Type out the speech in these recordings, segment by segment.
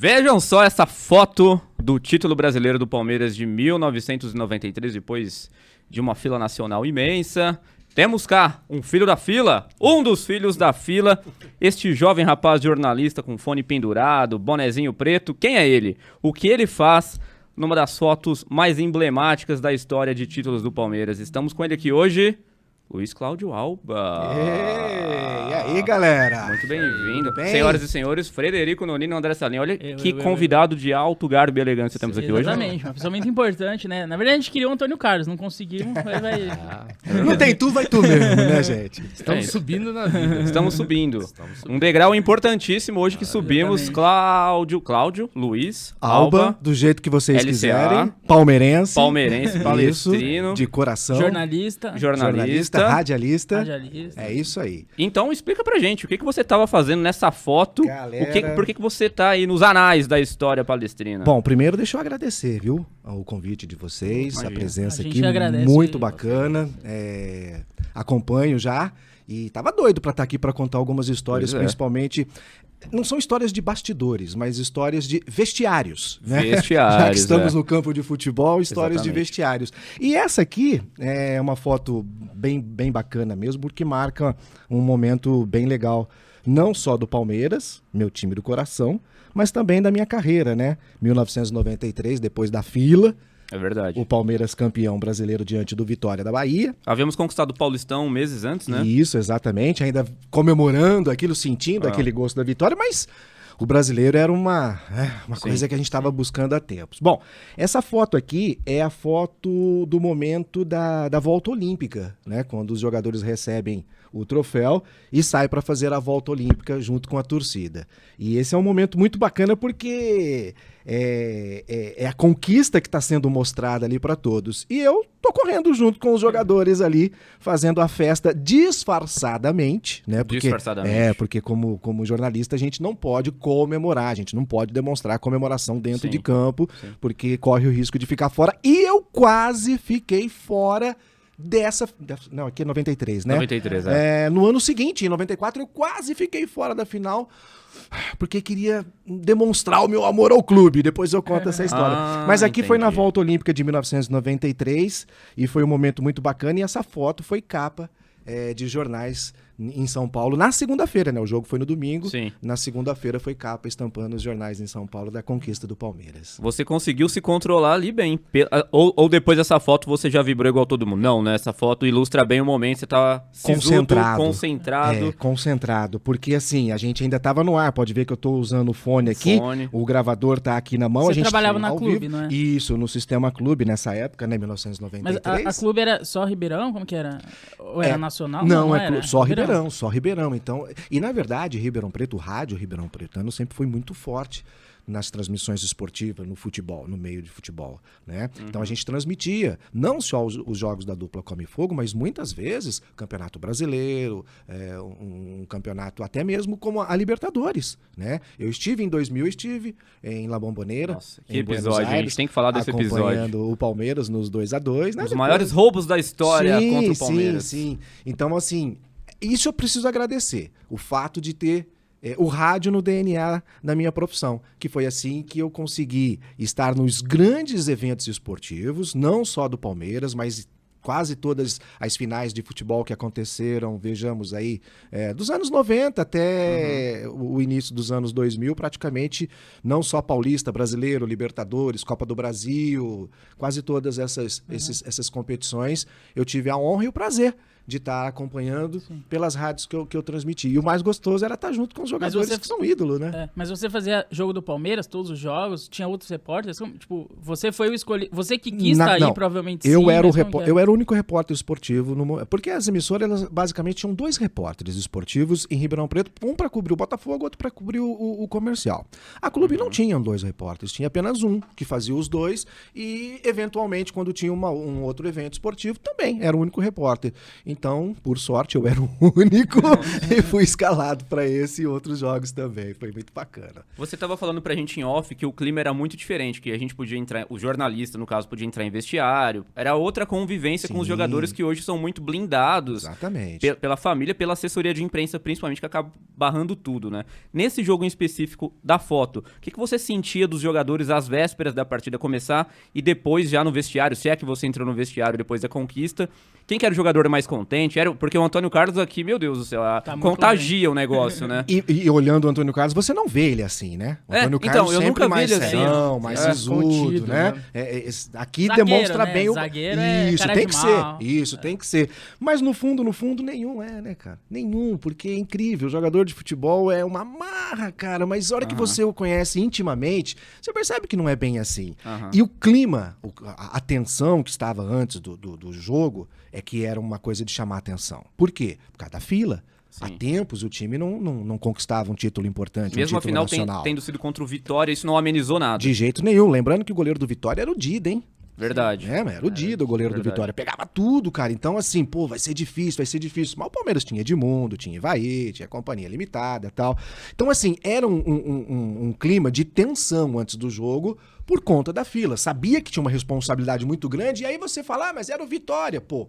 Vejam só essa foto do título brasileiro do Palmeiras de 1993, depois de uma fila nacional imensa. Temos cá um filho da fila, um dos filhos da fila, este jovem rapaz jornalista com fone pendurado, bonezinho preto. Quem é ele? O que ele faz numa das fotos mais emblemáticas da história de títulos do Palmeiras? Estamos com ele aqui hoje, Luiz Cláudio Alba. E aí, galera? Muito bem-vindo. Bem? Senhoras e senhores, Frederico Nonino e André Salim. Olha que convidado de alto garbo e elegância temos aqui hoje. Exatamente, uma pessoa muito importante, né? Na verdade, a gente queria o Antônio Carlos, não conseguimos, mas vai... Não tem tu, vai tu mesmo, né, gente? Estamos subindo na vida. Estamos subindo. Um degrau importantíssimo hoje que subimos. Cláudio, Luiz, Alba, do jeito que vocês LCA, quiserem. Palmeirense, palestrino. Isso, de coração. Jornalista. Radialista. É isso aí. Então explica pra gente, o que você estava fazendo nessa foto? Galera... Por que você tá aí nos anais da história palestrina? Bom, primeiro deixa eu agradecer, viu? O convite de vocês, Imagina. a presença A gente aqui, agradece muito bacana. Acompanho já. E tava doido pra estar aqui pra contar algumas histórias, principalmente... Não são histórias de bastidores, mas histórias de vestiários, né? Vestiários, já que estamos no campo de futebol, histórias Exatamente. de vestiários. E essa aqui é uma foto bem bacana mesmo, porque marca um momento bem legal, não só do Palmeiras, meu time do coração, mas também da minha carreira, né? 1993, depois da fila, É verdade. o Palmeiras campeão brasileiro diante do Vitória da Bahia. Havíamos conquistado o Paulistão meses antes, né? Isso, exatamente, ainda comemorando aquilo, sentindo aquele gosto da vitória, mas o brasileiro era uma coisa que a gente estava buscando há tempos. Bom, essa foto aqui é a foto do momento da volta olímpica, né? Quando os jogadores recebem o troféu e saem para fazer a volta olímpica junto com a torcida. E esse é um momento muito bacana porque é a conquista que está sendo mostrada ali para todos. E eu tô correndo junto com os jogadores ali, fazendo a festa disfarçadamente, né? Porque como jornalista a gente não pode comemorar, a gente não pode demonstrar comemoração dentro de campo, porque corre o risco de ficar fora. E eu quase fiquei fora não, aqui é 93, né? 93, no ano seguinte, em 94, eu quase fiquei fora da final, porque queria demonstrar o meu amor ao clube. Depois eu conto essa história. Mas aqui foi na volta olímpica de 1993 e foi um momento muito bacana. E essa foto foi capa de jornais em São Paulo na segunda-feira, né? O jogo foi no domingo. Sim. Na segunda-feira foi capa estampando os jornais em São Paulo da conquista do Palmeiras. Você conseguiu se controlar ali bem. Ou depois dessa foto você já vibrou igual todo mundo? Não, né? Essa foto ilustra bem o momento, você tá concentrado. Concentrado, porque assim, a gente ainda tava no ar, pode ver que eu tô usando o fone aqui, o gravador tá aqui na mão. Você a gente trabalhava na Clube, não é? Isso, no Sistema Clube, nessa época, né, 1993. Mas a Clube era só Ribeirão? Como que era? Ou era nacional? Não, era só Ribeirão. Então, e na verdade, Ribeirão Preto, o rádio Ribeirão Pretano sempre foi muito forte nas transmissões esportivas, no futebol, no meio de futebol, né? Então a gente transmitia não só os jogos da dupla Come Fogo, mas muitas vezes Campeonato Brasileiro, um campeonato até mesmo como a Libertadores, né? Eu estive em 2000, em La Bombonera. Nossa, que episódio, a gente tem que falar desse episódio. Acompanhando o Palmeiras nos 2-2, né? Os maiores roubos da história contra o Palmeiras. Sim. Então, assim, isso eu preciso agradecer, o fato de ter o rádio no DNA da minha profissão, que foi assim que eu consegui estar nos grandes eventos esportivos, não só do Palmeiras, mas quase todas as finais de futebol que aconteceram, vejamos aí, dos anos 90 até o início dos anos 2000, praticamente não só Paulista, Brasileiro, Libertadores, Copa do Brasil, quase todas essas competições, eu tive a honra e o prazer de estar acompanhando pelas rádios que eu transmiti. E o mais gostoso era estar junto com os jogadores que são ídolos, né? Mas você fazia jogo do Palmeiras, todos os jogos, tinha outros repórteres? Tipo, você foi o escolhido, você que quis estar aí, provavelmente eu era o único repórter esportivo, porque as emissoras, elas basicamente tinham 2 repórteres esportivos em Ribeirão Preto, um para cobrir o Botafogo, outro para cobrir o comercial. A Clube não tinha 2 repórteres, tinha apenas um que fazia os 2 e, eventualmente, quando tinha um outro evento esportivo, também era o único repórter. Então, por sorte, eu era o único e fui escalado para esse e outros jogos também. Foi muito bacana. Você estava falando pra gente em off que o clima era muito diferente, que a gente podia entrar, o jornalista, no caso, podia entrar em vestiário. Era outra convivência com os jogadores que hoje são muito blindados. Exatamente. Pela família, pela assessoria de imprensa, principalmente, que acaba barrando tudo, né? Nesse jogo em específico da foto, o que você sentia dos jogadores às vésperas da partida começar e depois já no vestiário, se é que você entrou no vestiário depois da conquista? Quem que era o jogador mais contente? Porque o Antônio Carlos aqui, meu Deus do céu, contagia o negócio, né? E olhando o Antônio Carlos, você não vê ele assim, né? O Antônio Carlos então, eu sempre nunca vi ele serão, assim. mais sisudo, né? Aqui Zagueiro, demonstra né? bem o... Zagueiro Isso, cara tem de que mal. ser. Isso, tem que ser. Mas no fundo, nenhum né, cara? Nenhum, porque é incrível. O jogador de futebol é uma marra, cara, mas a hora que você o conhece intimamente, você percebe que não é bem assim. E o clima, a tensão que estava antes do jogo, é que era uma coisa de chamar a atenção. Por quê? Por causa da fila. Sim. Há tempos o time não conquistava um título importante, Mesmo um a título final nacional. tendo sido contra o Vitória, isso não amenizou nada. De jeito nenhum. Lembrando que o goleiro do Vitória era o Dida, hein? Verdade. Mas era o Dida, o goleiro do Vitória. Pegava tudo, cara. Então, assim, pô, vai ser difícil. Mas o Palmeiras tinha Edmundo, tinha Ivaí, tinha Companhia Limitada e tal. Então, assim, era um clima de tensão antes do jogo por conta da fila. Sabia que tinha uma responsabilidade muito grande, e aí você fala, mas era o Vitória, pô.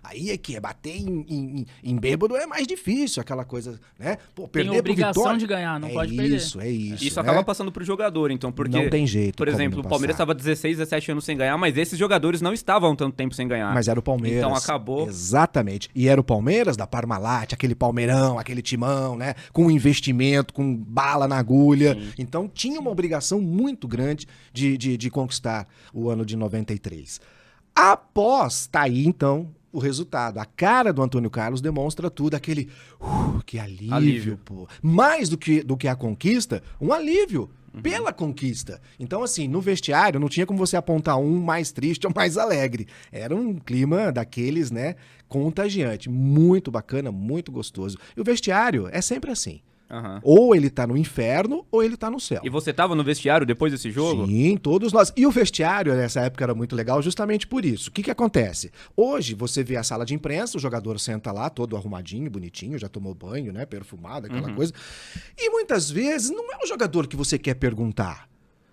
Aí é que bater em bêbado é mais difícil, aquela coisa, né? Pô, perder tem obrigação pro Vitória, de ganhar, não pode perder. É isso. Isso né? acaba passando pro jogador, então, porque... Não tem jeito. Por exemplo, o Palmeiras estava 16, 17 anos sem ganhar, mas esses jogadores não estavam tanto tempo sem ganhar. Mas era o Palmeiras. Então acabou... Exatamente. E era o Palmeiras da Parmalat, aquele Palmeirão, aquele timão, né? Com investimento, com bala na agulha. Sim. Então tinha uma obrigação muito grande de conquistar o ano de 93. Após tá aí, então, o resultado. A cara do Antônio Carlos demonstra tudo, aquele que alívio, pô. Mais do que a conquista, um alívio pela conquista. Então, assim, no vestiário não tinha como você apontar um mais triste ou mais alegre. Era um clima daqueles, né, contagiante. Muito bacana, muito gostoso. E o vestiário é sempre assim. Ou ele tá no inferno, ou ele tá no céu. E você tava no vestiário depois desse jogo? Sim, todos nós. E o vestiário, nessa época, era muito legal justamente por isso. O que acontece? Hoje, você vê a sala de imprensa, o jogador senta lá, todo arrumadinho, bonitinho, já tomou banho, né, perfumado, aquela coisa. E muitas vezes, não é o jogador que você quer perguntar.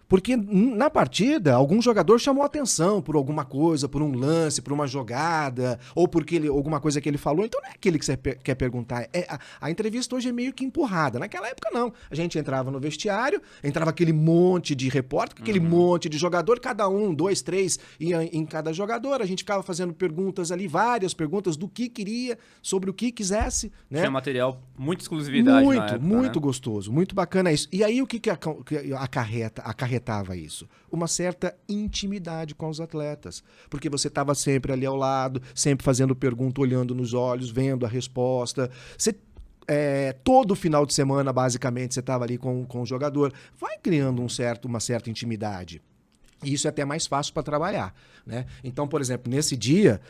Porque na partida, algum jogador chamou atenção por alguma coisa, por um lance, por uma jogada, ou por alguma coisa que ele falou. Então não é aquele que você quer perguntar. A entrevista hoje é meio que empurrada. Naquela época, não. A gente entrava no vestiário, entrava aquele monte de repórter, aquele monte de jogador, cada um, 2, 3, ia em cada jogador. A gente ficava fazendo perguntas ali, várias perguntas do que queria, sobre o que quisesse. Né? Tinha material, muita exclusividade muito, na época, muito né? gostoso, muito bacana isso. E aí o que acarretava isso? Uma certa intimidade com os atletas, porque você estava sempre ali ao lado, sempre fazendo pergunta, olhando nos olhos, vendo a resposta. Todo final de semana, basicamente, você estava ali com o jogador. Vai criando uma certa intimidade. E isso é até mais fácil para trabalhar, né? Então, por exemplo, nesse dia,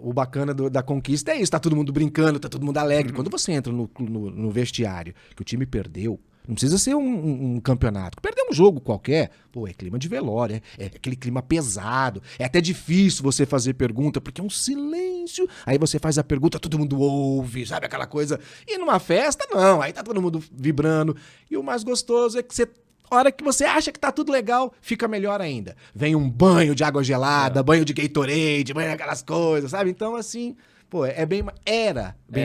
o bacana da conquista é isso, tá todo mundo brincando, tá todo mundo alegre. Quando você entra no vestiário, que o time perdeu, não precisa ser um campeonato. Perder um jogo qualquer, pô, é clima de velório, é aquele clima pesado. É até difícil você fazer pergunta, porque é um silêncio. Aí você faz a pergunta, todo mundo ouve, sabe aquela coisa. E numa festa, não, aí tá todo mundo vibrando. E o mais gostoso é que a hora que você acha que tá tudo legal, fica melhor ainda. Vem um banho de água gelada, banho de Gatorade, banho daquelas coisas, sabe? Então, assim... Pô, era bem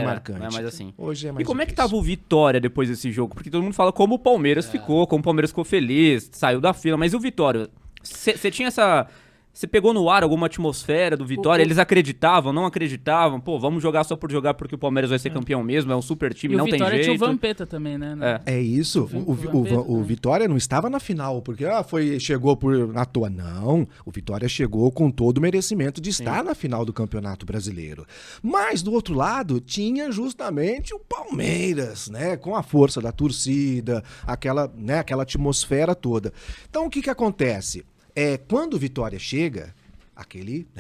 marcante. Não é mais assim. Hoje é mais E como é que difícil. tava o Vitória depois desse jogo? Porque todo mundo fala como o Palmeiras ficou, como o Palmeiras ficou feliz, saiu da fila. Mas e o Vitória? Você tinha essa... Você pegou no ar alguma atmosfera do Vitória? Eles acreditavam, não acreditavam? Pô, vamos jogar só por jogar porque o Palmeiras vai ser campeão mesmo, é um super time, não tem jeito. E o Vitória tinha o Vampeta também, né? É isso. O Vitória não estava na final porque chegou à toa. Não, o Vitória chegou com todo o merecimento de estar na final do Campeonato Brasileiro. Mas, do outro lado, tinha justamente o Palmeiras, né? Com a força da torcida, aquela atmosfera toda. Então, o que acontece? Quando o Vitória chega,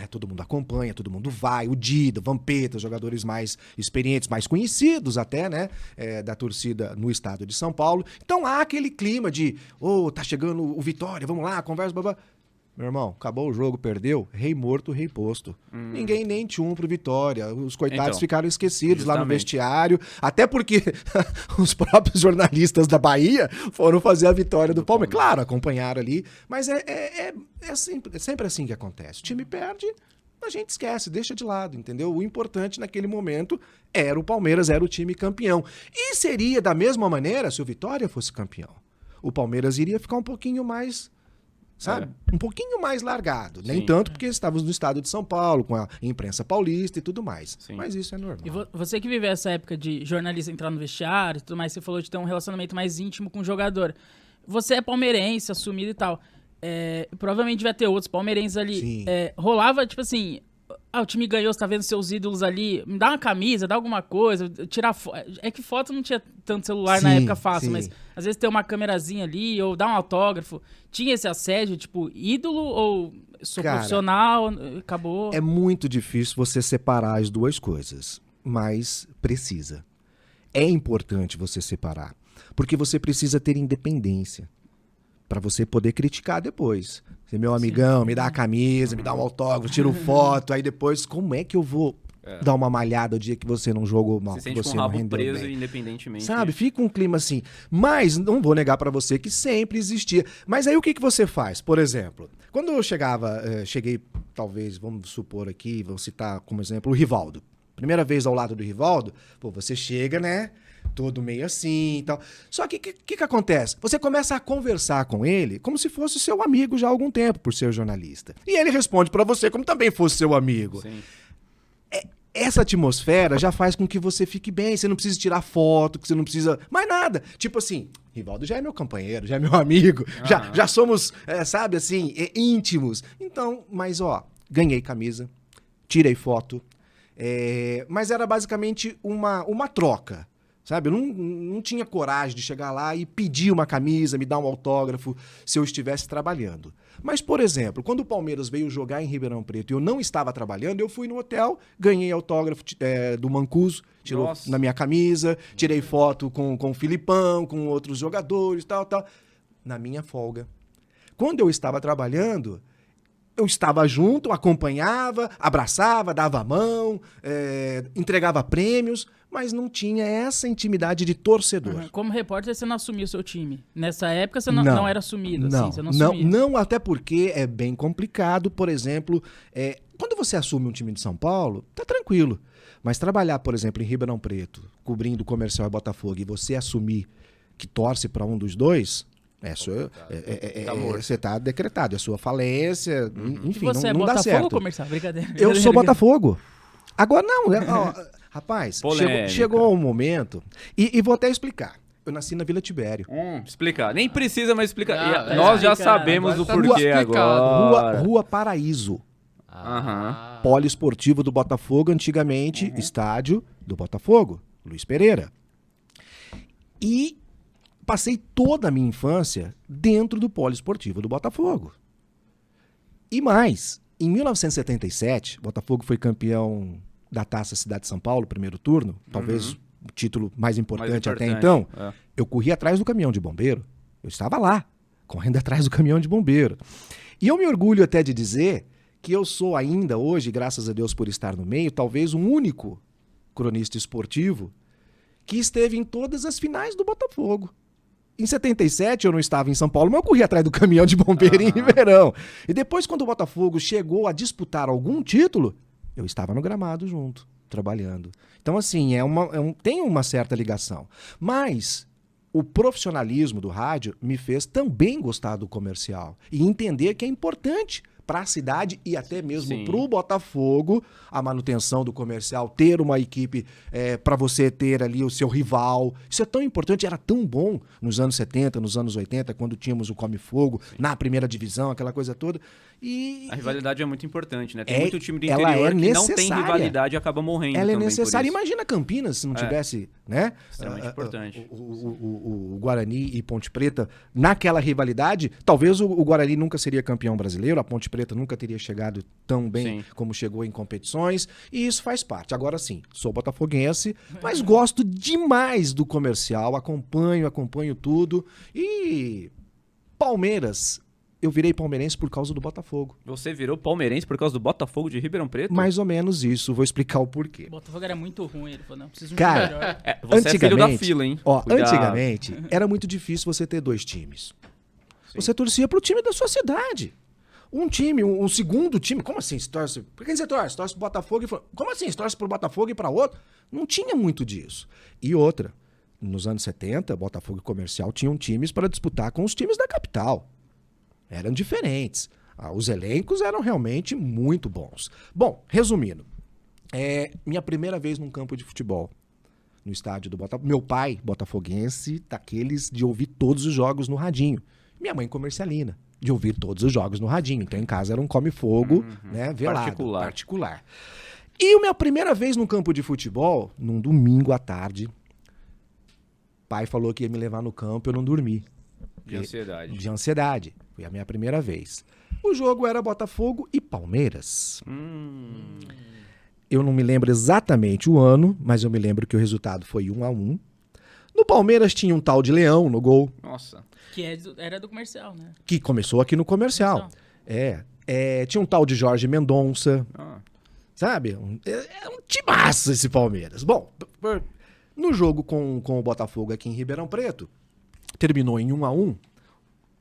todo mundo acompanha, todo mundo vai, o Dida, o Vampeta, jogadores mais experientes, mais conhecidos até, né, da torcida no estado de São Paulo. Então há aquele clima de, tá chegando o Vitória, vamos lá, conversa, blá, blá. Meu irmão, acabou o jogo, perdeu, rei morto, rei posto. Ninguém nem tinha um pro Vitória. Os coitados Então, ficaram esquecidos lá no justamente. vestiário. Até porque os próprios jornalistas da Bahia foram fazer a vitória do Palmeiras. Claro, acompanharam ali. Mas é sempre assim que acontece. O time perde, a gente esquece, deixa de lado, entendeu? O importante naquele momento era o Palmeiras, era o time campeão. E seria da mesma maneira se o Vitória fosse campeão. O Palmeiras iria ficar um pouquinho mais... sabe? Um pouquinho mais largado. Nem Sim. tanto porque estávamos no estado de São Paulo, com a imprensa paulista e tudo mais. Sim. Mas isso é normal. E você que viveu essa época de jornalista entrar no vestiário e tudo mais, você falou de ter um relacionamento mais íntimo com o jogador. Você é palmeirense, assumido e tal. Provavelmente devia ter outros palmeirenses ali. Sim. Rolava, tipo assim... o time ganhou, você tá vendo seus ídolos ali, me dá uma camisa, dá alguma coisa, tirar foto. É que foto não tinha tanto celular na Sim, época fácil, sim. mas às vezes ter uma câmerazinha ali, ou dar um autógrafo. Tinha esse assédio, tipo, ídolo ou sou Cara, profissional, acabou? É muito difícil você separar as duas coisas, mas precisa. É importante você separar, porque você precisa ter independência para você poder criticar depois. Você, meu amigão, me dá a camisa, me dá um autógrafo, tiro foto, aí depois, como é que eu vou dar uma malhada o dia que você não jogou mal, Se que sente você com o não rabo rendeu preso bem? independentemente. Sabe, fica um clima assim. Mas não vou negar pra você que sempre existia. Mas aí o que você faz? Por exemplo, quando eu cheguei, talvez, vamos supor aqui, vamos citar como exemplo o Rivaldo. Primeira vez ao lado do Rivaldo, pô, você chega, né? Todo meio assim e tal. Só que o que acontece? Você começa a conversar com ele como se fosse seu amigo já há algum tempo, por ser jornalista. E ele responde pra você como também fosse seu amigo. Sim. Essa atmosfera já faz com que você fique bem, você não precisa tirar foto, que você não precisa mais nada. Tipo assim, Rivaldo já é meu companheiro, já é meu amigo, já somos, sabe assim, íntimos. Então, mas ó, ganhei camisa, tirei foto, mas era basicamente uma troca. Sabe, eu não tinha coragem de chegar lá e pedir uma camisa, me dar um autógrafo, se eu estivesse trabalhando. Mas, por exemplo, quando o Palmeiras veio jogar em Ribeirão Preto e eu não estava trabalhando, eu fui no hotel, ganhei autógrafo do Mancuso, tirou Nossa. na minha camisa, tirei foto com o Filipão, com outros jogadores, tal. Na minha folga. Quando eu estava trabalhando... eu estava junto, acompanhava, abraçava, dava a mão, entregava prêmios, mas não tinha essa intimidade de torcedor. Como repórter, você não assumia o seu time. Nessa época, você não era assumido. Não, assim, você não assumia. não, até porque é bem complicado. Por exemplo, quando você assume um time de São Paulo, tá tranquilo. Mas trabalhar, por exemplo, em Ribeirão Preto, cobrindo Comercial e Botafogo, e você assumir que torce para um dos dois... você tá decretado, é sua falência, enfim, você não dá Botafogo certo. ou Comercial? Brincadeira. Eu sou Botafogo. Agora não, rapaz, Polêmica. chegou um momento, e vou até explicar. Eu nasci na Vila Tibério. Explicar. Nem precisa mais explicar. Ah, Nós já explicar. sabemos o Agora tá porquê explicado. agora. Rua Paraíso. Aham. Poliesportivo do Botafogo, antigamente estádio do Botafogo, Luiz Pereira. E passei toda a minha infância dentro do Poliesportivo do Botafogo. E mais, em 1977, o Botafogo foi campeão da Taça Cidade de São Paulo, primeiro turno, talvez o título mais importante até então. Eu corri atrás do caminhão de bombeiro. Eu estava lá, correndo atrás do caminhão de bombeiro. E eu me orgulho até de dizer que eu sou ainda hoje, graças a Deus por estar no meio, talvez o único cronista esportivo que esteve em todas as finais do Botafogo. Em 77 eu não estava em São Paulo, mas eu corri atrás do caminhão de bombeiro em Ribeirão. E depois, quando o Botafogo chegou a disputar algum título, eu estava no gramado junto, trabalhando. Então, assim, tem uma certa ligação. Mas o profissionalismo do rádio me fez também gostar do comercial e entender que é importante para a cidade e até mesmo para o Botafogo, a manutenção do comercial, ter uma equipe para você ter ali o seu rival. Isso é tão importante, era tão bom nos anos 70, nos anos 80, quando tínhamos o Come Fogo na primeira divisão, aquela coisa toda. E a rivalidade é muito importante, né? Tem muito time do ela interior é que não tem necessária. rivalidade e acaba morrendo. ela é também necessária. por isso. Imagina Campinas se não tivesse, né? Extremamente importante. O Guarani e Ponte Preta naquela rivalidade. Talvez o Guarani nunca seria campeão brasileiro, a Ponte Preta nunca teria chegado tão bem como chegou em competições, e isso faz parte. Agora sim, sou botafoguense, mas gosto demais do comercial, acompanho tudo. E Palmeiras eu virei palmeirense por causa do Botafogo. Você virou palmeirense por causa do Botafogo de Ribeirão Preto? Mais ou menos isso, vou explicar o porquê. O Botafogo era muito ruim, ele falou, não, preciso de um Cara, time melhor. Você é filho da fila, hein? Ó, Cuidado. antigamente, era muito difícil você ter 2 times. Você torcia pro time da sua cidade. Um time, um segundo time, como assim? Você torce, por quem você torce? Torce pro Botafogo e fala, como assim? Você torce pro Botafogo e pra outro? Não tinha muito disso. E outra, nos anos 70, Botafogo e Comercial tinham times para disputar com os times da capital. Eram diferentes. Os elencos eram realmente muito bons. Bom, resumindo, minha primeira vez num campo de futebol, no estádio do Botafogo. Meu pai, botafoguense, daqueles de ouvir todos os jogos no radinho. Minha mãe, comercialina, de ouvir todos os jogos no radinho. Então, em casa era um come-fogo, né, velado, particular. E a minha primeira vez num campo de futebol, num domingo à tarde, pai falou que ia me levar no campo, eu não dormi. De ansiedade. De ansiedade. Foi a minha primeira vez. O jogo era Botafogo e Palmeiras. Eu não me lembro exatamente o ano, mas eu me lembro que o resultado foi 1-1. No Palmeiras tinha um tal de Leão no gol. Nossa. Que era do comercial, né? Que começou aqui no comercial. Tinha um tal de Jorge Mendonça. Sabe? É um timaço esse Palmeiras. Bom, no jogo com o Botafogo aqui em Ribeirão Preto, terminou em 1-1.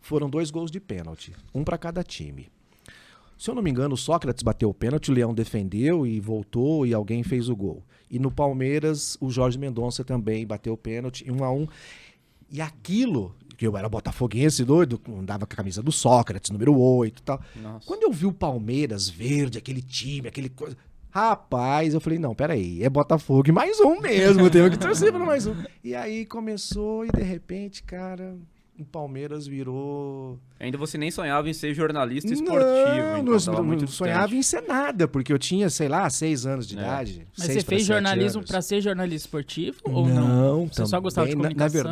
Foram 2 gols de pênalti, um para cada time. Se eu não me engano, o Sócrates bateu o pênalti, o Leão defendeu e voltou e alguém fez o gol. E no Palmeiras, o Jorge Mendonça também bateu o pênalti, 1-1. E aquilo, que eu era botafoguense doido, andava com a camisa do Sócrates, número 8 e tal. Nossa. Quando eu vi o Palmeiras verde, aquele time, aquele coisa... Rapaz, eu falei, não, peraí, é Botafogo e mais um mesmo, eu tenho que torcer para mais um. E aí começou e de repente, cara, o Palmeiras virou... Ainda você nem sonhava em ser jornalista esportivo. Não sonhava em ser nada, porque eu tinha, sei lá, 6 anos de idade. Mas você fez jornalismo para ser jornalista esportivo ou não? Não, você só gostava de comunicação?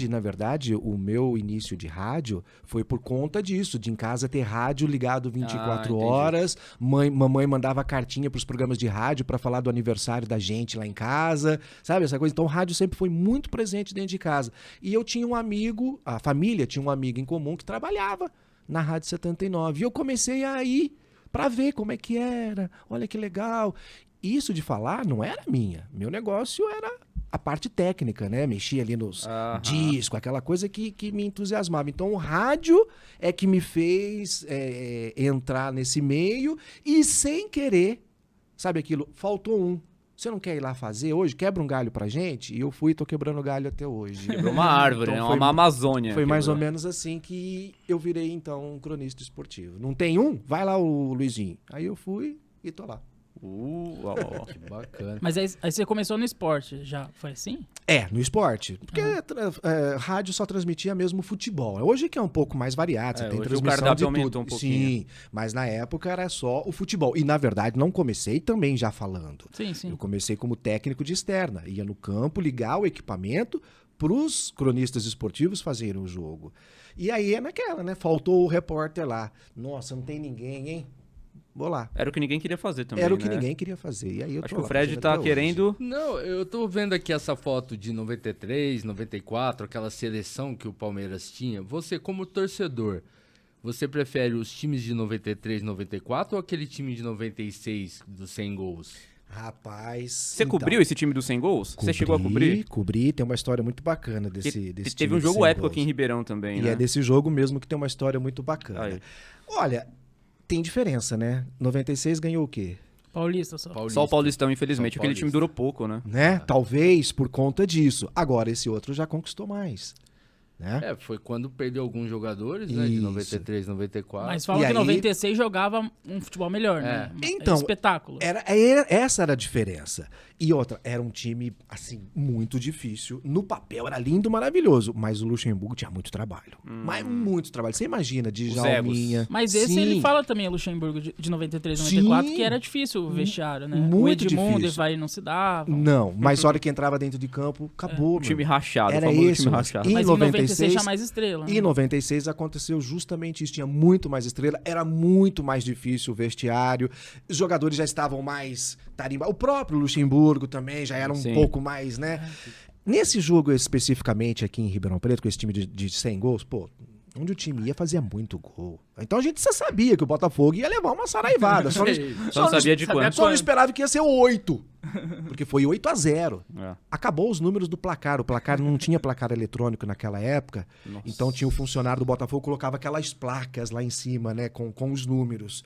Na verdade, o meu início de rádio foi por conta disso, de em casa ter rádio ligado 24 horas, mamãe mandava cartinha para os programas de rádio para falar do aniversário da gente lá em casa, sabe, essa coisa. Então o rádio sempre foi muito presente dentro de casa. E eu tinha um amigo, a família tinha um amigo em comum que trabalhava na Rádio 79. E eu comecei a ir para ver como é que era. Olha que legal. Isso de falar não era minha. Meu negócio era a parte técnica, né? Mexia ali nos discos, aquela coisa que me entusiasmava. Então o rádio é que me fez entrar nesse meio e sem querer, sabe aquilo? Faltou um. Você não quer ir lá fazer hoje? Quebra um galho pra gente? E eu fui e tô quebrando galho até hoje. Quebrou uma árvore, então, uma Amazônia. Foi mais ou menos assim que eu virei, então, um cronista esportivo. Não tem um? Vai lá o Luizinho. Aí eu fui e tô lá. Que bacana. Mas aí você começou no esporte, já foi assim? No esporte. Porque rádio só transmitia mesmo futebol. Hoje que é um pouco mais variado, você tem hoje transmissão o cardápio de aumentou tudo. um pouquinho. Sim, mas na época era só o futebol. E na verdade não comecei também já falando. Sim, sim. Eu comecei como técnico de externa. Ia no campo ligar o equipamento para os cronistas esportivos fazerem o jogo. E aí é naquela, né? Faltou o repórter lá. Nossa, não tem ninguém, hein? Vou lá. Era o que ninguém queria fazer também, Era o que ninguém queria fazer. E aí eu Acho tô que o Fred tá querendo... Não, eu tô vendo aqui essa foto de 93, 94, aquela seleção que o Palmeiras tinha. Você, como torcedor, você prefere os times de 93, 94 ou aquele time de 96 dos 100 gols? Rapaz... Você cobriu esse time dos 100 gols? Você chegou a cobrir? Cobri, tem uma história muito bacana desse Teve time um de jogo 100 épico gols. aqui em Ribeirão também, E né? é desse jogo mesmo que tem uma história muito bacana. Aí. Olha, tem diferença, né? 96 ganhou o quê? Paulista só. Só o Paulistão, infelizmente. Só o Aquele time Paulista. durou pouco, né? Talvez por conta disso. Agora, esse outro já conquistou mais. Né? Foi quando perdeu alguns jogadores, né? De Isso. 93, 94. Mas falam E que aí- 96 jogava um futebol melhor, né? Então, Espetáculo. Essa era a diferença. E outra, era um time, assim, muito difícil. No papel era lindo, maravilhoso. Mas o Luxemburgo tinha muito trabalho. Mas muito trabalho. Você imagina, de Os Jalminha. Mas esse Sim. ele fala também, o Luxemburgo, de 93, 94, Sim. que era difícil o vestiário, né? Muito o Edmundo difícil. e vai não se davam. Não, mas a hora que entrava dentro de campo, acabou. O time meu. rachado, Era o famoso esse, time mas- rachado. E Mas em em 96 96 tinha mais estrela. E em 96 aconteceu justamente isso. Tinha muito mais estrela, era muito mais difícil o vestiário. Os jogadores já estavam mais tarimbados. O próprio Luxemburgo também já era um Sim. pouco mais, né? Nesse jogo especificamente aqui em Ribeirão Preto, com esse time de 100 gols, pô, onde o time ia fazia muito gol. Então a gente já sabia que o Botafogo ia levar uma saraivada. Só não sabia de quanto. Só não esperava que ia ser 8. Porque foi 8-0. É. Acabou os números do placar. O placar não tinha placar eletrônico naquela época. Nossa. Então tinha o funcionário do Botafogo, colocava aquelas placas lá em cima, né? Com os números.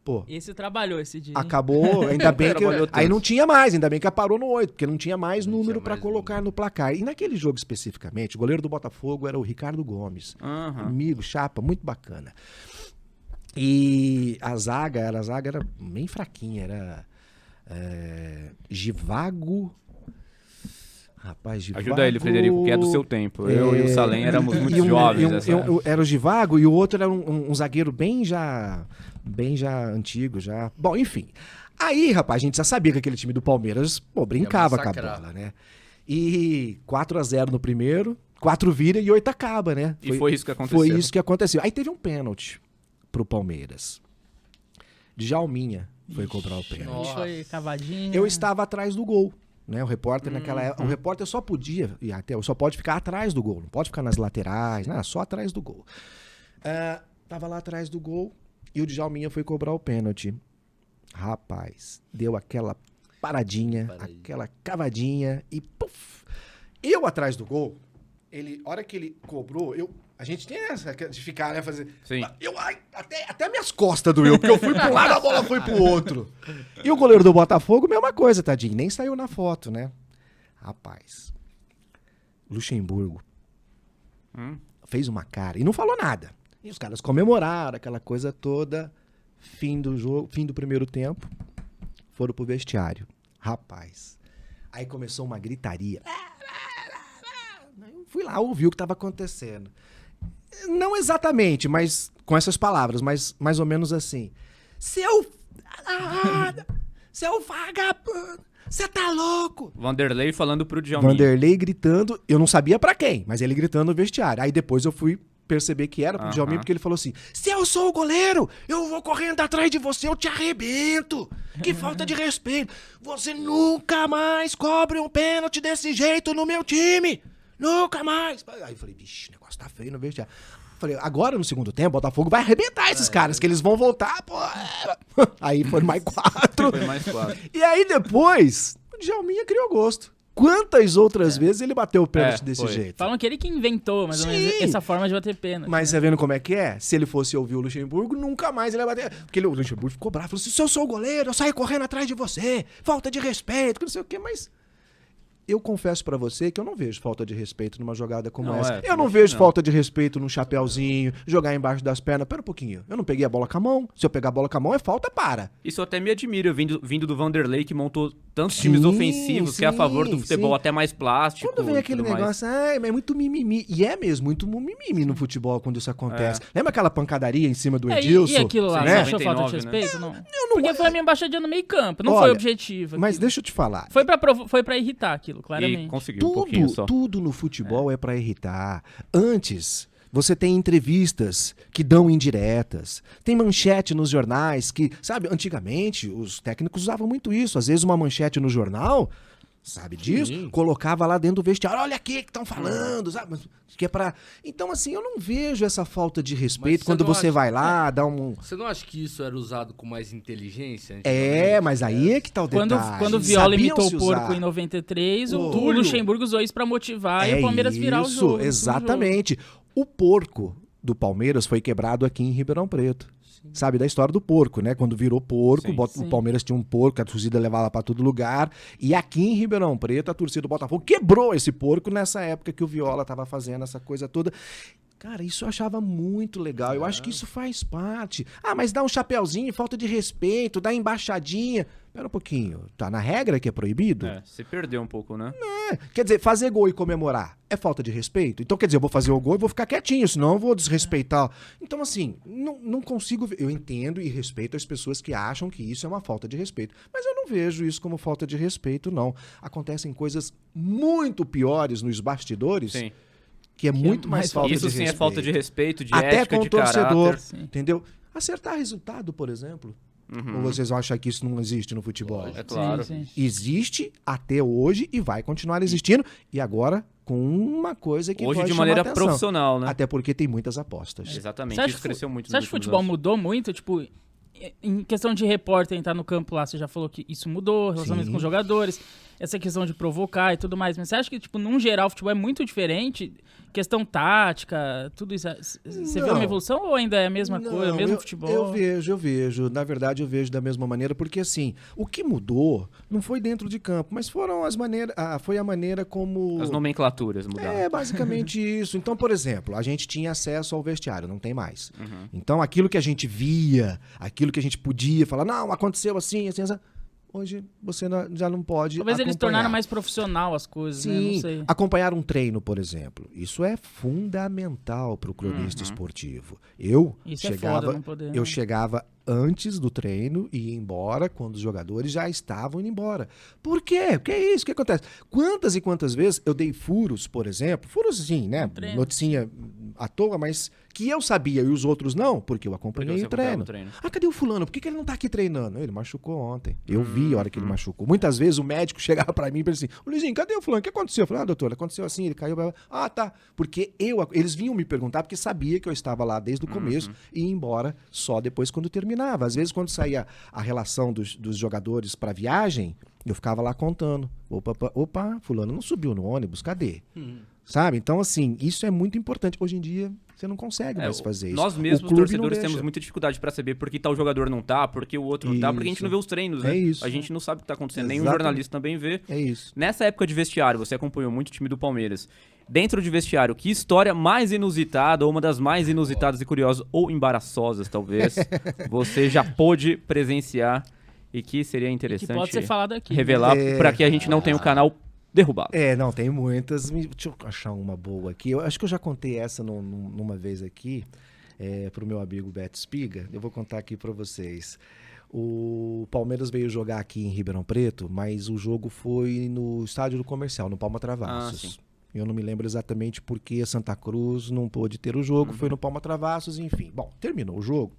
Pô, Esse trabalhou esse dia. hein? acabou, ainda bem que... Trabalhou Aí tanto. não tinha mais, ainda bem que parou no 8, porque não tinha mais Não número tinha pra mais colocar número. no placar. E naquele jogo especificamente, o goleiro do Botafogo era o Ricardo Gomes. Aham. Amigo, chapa, muito bacana. E a zaga era bem fraquinha, era Givago. Rapaz, Givago. Ajuda ele, Frederico, que é do seu tempo. Eu e o Salem éramos muito E jovens. nessa época. era o Givago e o outro era um zagueiro bem já antigo, já. Bom, enfim. Aí, rapaz, a gente já sabia que aquele time do Palmeiras, pô, brincava com a massacrar. bola, né? E 4-0 no primeiro, 4 vira e 8 acaba, né? E foi isso que aconteceu. Foi isso que aconteceu. Aí teve um pênalti pro Palmeiras. Djalminha foi cobrar o pênalti. Nossa. Foi cavadinho. Eu estava atrás do gol. Né, o repórter naquela época, o repórter só podia, e até só pode ficar atrás do gol, não pode ficar nas laterais, não, só atrás do gol. Tava lá atrás do gol e o Djalminha foi cobrar o pênalti. Rapaz, deu aquela paradinha, aquela cavadinha e puf! Eu atrás do gol, a hora que ele cobrou, a gente tem essa de ficar, né, fazer... Sim. Até minhas costas doeu, porque eu fui pra um lado, a bola foi pro outro. E o goleiro do Botafogo, mesma coisa, tadinho, nem saiu na foto, né? Rapaz, Luxemburgo fez uma cara e não falou nada. E os caras comemoraram aquela coisa toda, fim do jogo, fim do primeiro tempo, foram pro vestiário. Rapaz, aí começou uma gritaria. Eu fui lá, ouvi o que estava acontecendo. Não exatamente, mas com essas palavras, mas mais ou menos assim. Seu vagabundo, você tá louco? Vanderlei falando pro Djalminha. Vanderlei gritando, eu não sabia pra quem, mas ele gritando no vestiário. Aí depois eu fui perceber que era pro Djalminha, porque ele falou assim, se eu sou o goleiro, eu vou correndo atrás de você, eu te arrebento. Que falta de respeito. Você nunca mais cobre um pênalti desse jeito no meu time. Nunca mais. Aí eu falei, vixe, o negócio tá feio no vestiário. Falei, agora no segundo tempo, o Botafogo vai arrebentar esses caras, que eles vão voltar, pô. Aí foram mais 4. Foi mais 4. E aí depois, o Djalminha criou gosto. Quantas outras vezes ele bateu o pênalti desse foi. jeito? Falam que ele que inventou, mais ou menos, Sim. essa forma de bater pênalti. Mas né? você vendo como é que é? Se ele fosse ouvir o Luxemburgo, nunca mais ele ia bater. Porque o Luxemburgo ficou bravo. Falou assim, se eu sou o goleiro, eu saio correndo atrás de você. Falta de respeito, que não sei o quê. Mas eu confesso pra você que eu não vejo falta de respeito numa jogada como Não, essa. é, Eu não não. vejo falta de respeito num chapéuzinho, jogar embaixo das pernas. Pera um pouquinho. Eu não peguei a bola com a mão. Se eu pegar a bola com a mão, é falta, para. Isso até me admira, vindo do Vanderlei, que montou tantos Sim, times ofensivos, que é a favor do sim, futebol sim. até mais plástico. Quando vem e aquele tudo mais. negócio, mas é muito mimimi. E é mesmo, muito mimimi no futebol quando isso acontece. Lembra aquela pancadaria em cima do É, Edilson? e aquilo lá, Sim, você né? achou falta de 99, né? respeito? Não. Porque foi a minha embaixadinha no meio campo, não foi Olha, objetivo. Mas aquilo. deixa eu te falar. Foi pra irritar aquilo, E claramente. conseguiu um pouquinho só. Tudo no futebol é pra irritar. Antes, você tem entrevistas que dão indiretas. Tem manchete nos jornais que, sabe, antigamente os técnicos usavam muito isso. Às vezes uma manchete no jornal, sabe disso? Sim. Colocava lá dentro do vestiário, olha aqui que estão falando, sabe? Que é pra... Então, assim, eu não vejo essa falta de respeito você quando não você acha- vai lá, dá um... Você não acha que isso era usado com mais inteligência? É, mas aí é que tá o Quando, detalhe. quando o Viola Sabiam imitou se o porco usar. em 93, o Túlio. Luxemburgo usou isso pra motivar e o Palmeiras virar o Isso, jogo. exatamente. O porco do Palmeiras foi quebrado aqui em Ribeirão Preto. Sabe, da história do porco, né? Quando virou porco, Sim. o Sim. Palmeiras tinha um porco, a torcida levava pra todo lugar. E aqui em Ribeirão Preto, a torcida do Botafogo quebrou esse porco nessa época que o Viola tava fazendo essa coisa toda. Cara, isso eu achava muito legal. Eu acho que isso faz parte. Ah, mas dá um chapéuzinho, falta de respeito, dá embaixadinha. Pera um pouquinho, tá na regra que é proibido? É, você perdeu um pouco, né? Quer dizer, fazer gol e comemorar é falta de respeito? Então, quer dizer, eu vou fazer o gol e vou ficar quietinho, senão eu vou desrespeitar. Então, assim, não consigo... Eu entendo e respeito as pessoas que acham que isso é uma falta de respeito. Mas eu não vejo isso como falta de respeito, não. Acontecem coisas muito piores nos bastidores, Sim. que é muito mais falta Isso de sim respeito. é falta de respeito, de Até ética, com de o torcedor, caráter. Sim. entendeu? Acertar resultado, por exemplo. Ou vocês vão achar que isso não existe no futebol? É claro. Sim, sim. Existe até hoje e vai continuar existindo. E agora com uma coisa que Hoje pode de chamar maneira atenção. profissional, né? Até porque tem muitas apostas. Exatamente, Você acha isso que cresceu muito Você acha que o nos futebol últimos mudou muito? Tipo, em questão de repórter entrar no campo lá, você já falou que isso mudou, relacionamento Sim. com os jogadores, essa questão de provocar e tudo mais. Mas você acha que, tipo, num geral, o futebol é muito diferente? Questão tática, tudo isso. Você vê Não. uma evolução ou ainda é a mesma coisa, o mesmo futebol? Eu vejo. Na verdade, eu vejo da mesma maneira, porque assim, o que mudou não foi dentro de campo, mas foram as maneiras. Foi a maneira como. As nomenclaturas mudaram. É basicamente isso. Então, por exemplo, a gente tinha acesso ao vestiário, não tem mais. Então, aquilo que a gente via, aquilo que a gente podia falar, não, aconteceu assim, assim, assim. Hoje você já não pode. Talvez eles acompanhar. tornaram mais profissional as coisas, né? Não Sim, sei. acompanhar um treino, por exemplo. Isso é fundamental para o cronista esportivo. Eu Isso é chegava, foda, não poder, eu né? chegava antes do treino e ia embora quando os jogadores já estavam indo embora. Por quê? O que é isso? O que acontece? Quantas e quantas vezes eu dei furos, por exemplo, furos assim, né? treino. Noticinha à toa, mas que eu sabia e os outros não, porque eu acompanhei Porque você o treino. acompanhava o treino. Ah, cadê o fulano? Por que ele não tá aqui treinando? Ele machucou ontem. Eu vi a hora que ele machucou. Muitas vezes o médico chegava pra mim e falava assim, ô Luizinho, cadê o fulano? O que aconteceu? Eu falei, doutor, aconteceu assim, ele caiu. Ah, tá. Porque eles vinham me perguntar, porque sabia que eu estava lá desde o começo e ia embora só depois quando terminava. Às vezes, quando saía a relação dos jogadores pra viagem, eu ficava lá contando. Opa, fulano não subiu no ônibus, cadê? Sabe? Então, assim, isso é muito importante. Hoje em dia, você não consegue mais fazer isso. Nós mesmos, O clube não torcedores, deixa. temos muita dificuldade pra saber por que tal jogador não tá, por que o outro não tá, porque a gente Isso. não vê os treinos, né? É isso. A gente não sabe o que tá acontecendo, nem o Exatamente. jornalista também vê. É isso. Nessa época de vestiário, você acompanhou muito o time do Palmeiras. Dentro de vestiário, que história mais inusitada, ou uma das mais inusitadas e curiosas, ou embaraçosas, talvez, você já pôde presenciar e que seria interessante Que pode ser falado aqui. revelar pra que a gente não tenha o canal derrubado. Não, tem muitas. Deixa eu achar uma boa aqui. Eu acho que eu já contei essa numa vez aqui pro meu amigo Beto Espiga. Eu vou contar aqui pra vocês. O Palmeiras veio jogar aqui em Ribeirão Preto, mas o jogo foi no estádio do Comercial, no Palma Travassos. sim. Eu não me lembro exatamente porque a Santa Cruz não pôde ter o jogo, foi no Palma Travassos, enfim. Bom, terminou o jogo.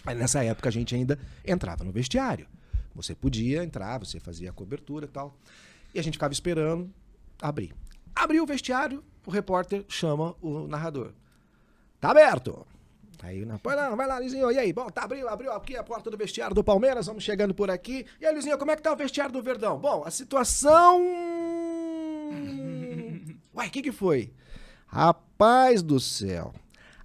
Aí nessa época a gente ainda entrava no vestiário. Você podia entrar, você fazia a cobertura e tal. E a gente ficava esperando abrir. Abriu o vestiário, o repórter chama o narrador. Tá aberto. Aí, pois não, vai lá, Luizinho. E aí? Bom, tá, abriu aqui a porta do vestiário do Palmeiras, vamos chegando por aqui. E aí, Luizinho, como é que tá o vestiário do Verdão? Bom, a situação... Uai, o que foi? Rapaz do céu.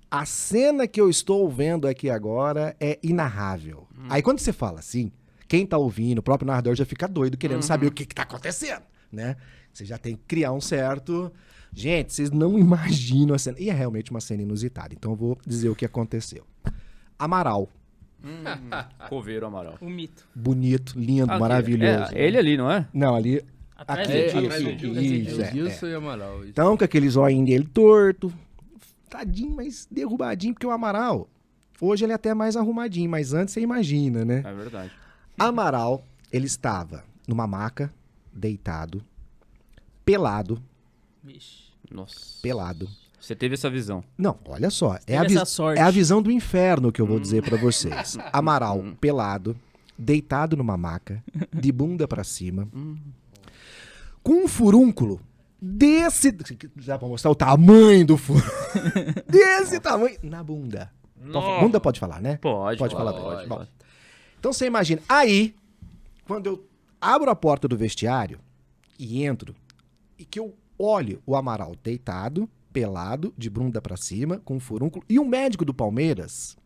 A cena que eu estou vendo aqui agora é inarrável. Aí quando você fala assim, quem tá ouvindo, o próprio narrador já fica doido querendo saber o que tá acontecendo, né? Você já tem que criar um certo... Gente, vocês não imaginam a cena. E é realmente uma cena inusitada. Então eu vou dizer o que aconteceu. Amaral. Coveiro Amaral. O mito. Bonito, lindo, Aqui, maravilhoso. ele ali, não é? Não, ali... Atrás Aqui, do isso, Edilson. isso, Edilson e Amaral. Isso. Então, com aqueles olhinhos dele torto, tadinho, mas derrubadinho, porque o Amaral, hoje ele é até mais arrumadinho, mas antes você imagina, né? É verdade. Amaral, ele estava numa maca, deitado, pelado, Vixe. Nossa. pelado. Você teve essa visão. Não, olha só, teve essa sorte. é a visão do inferno que eu vou dizer pra vocês. Amaral, pelado, deitado numa maca, de bunda pra cima, com um furúnculo desse... Dá pra mostrar o tamanho do furúnculo? Desse tamanho, na bunda. Bunda pode falar, né? Pode falar. pode. Bom, então você imagina, aí, quando eu abro a porta do vestiário e entro, e que eu olho o Amaral deitado, pelado, de bunda pra cima, com um furúnculo, e um médico do Palmeiras,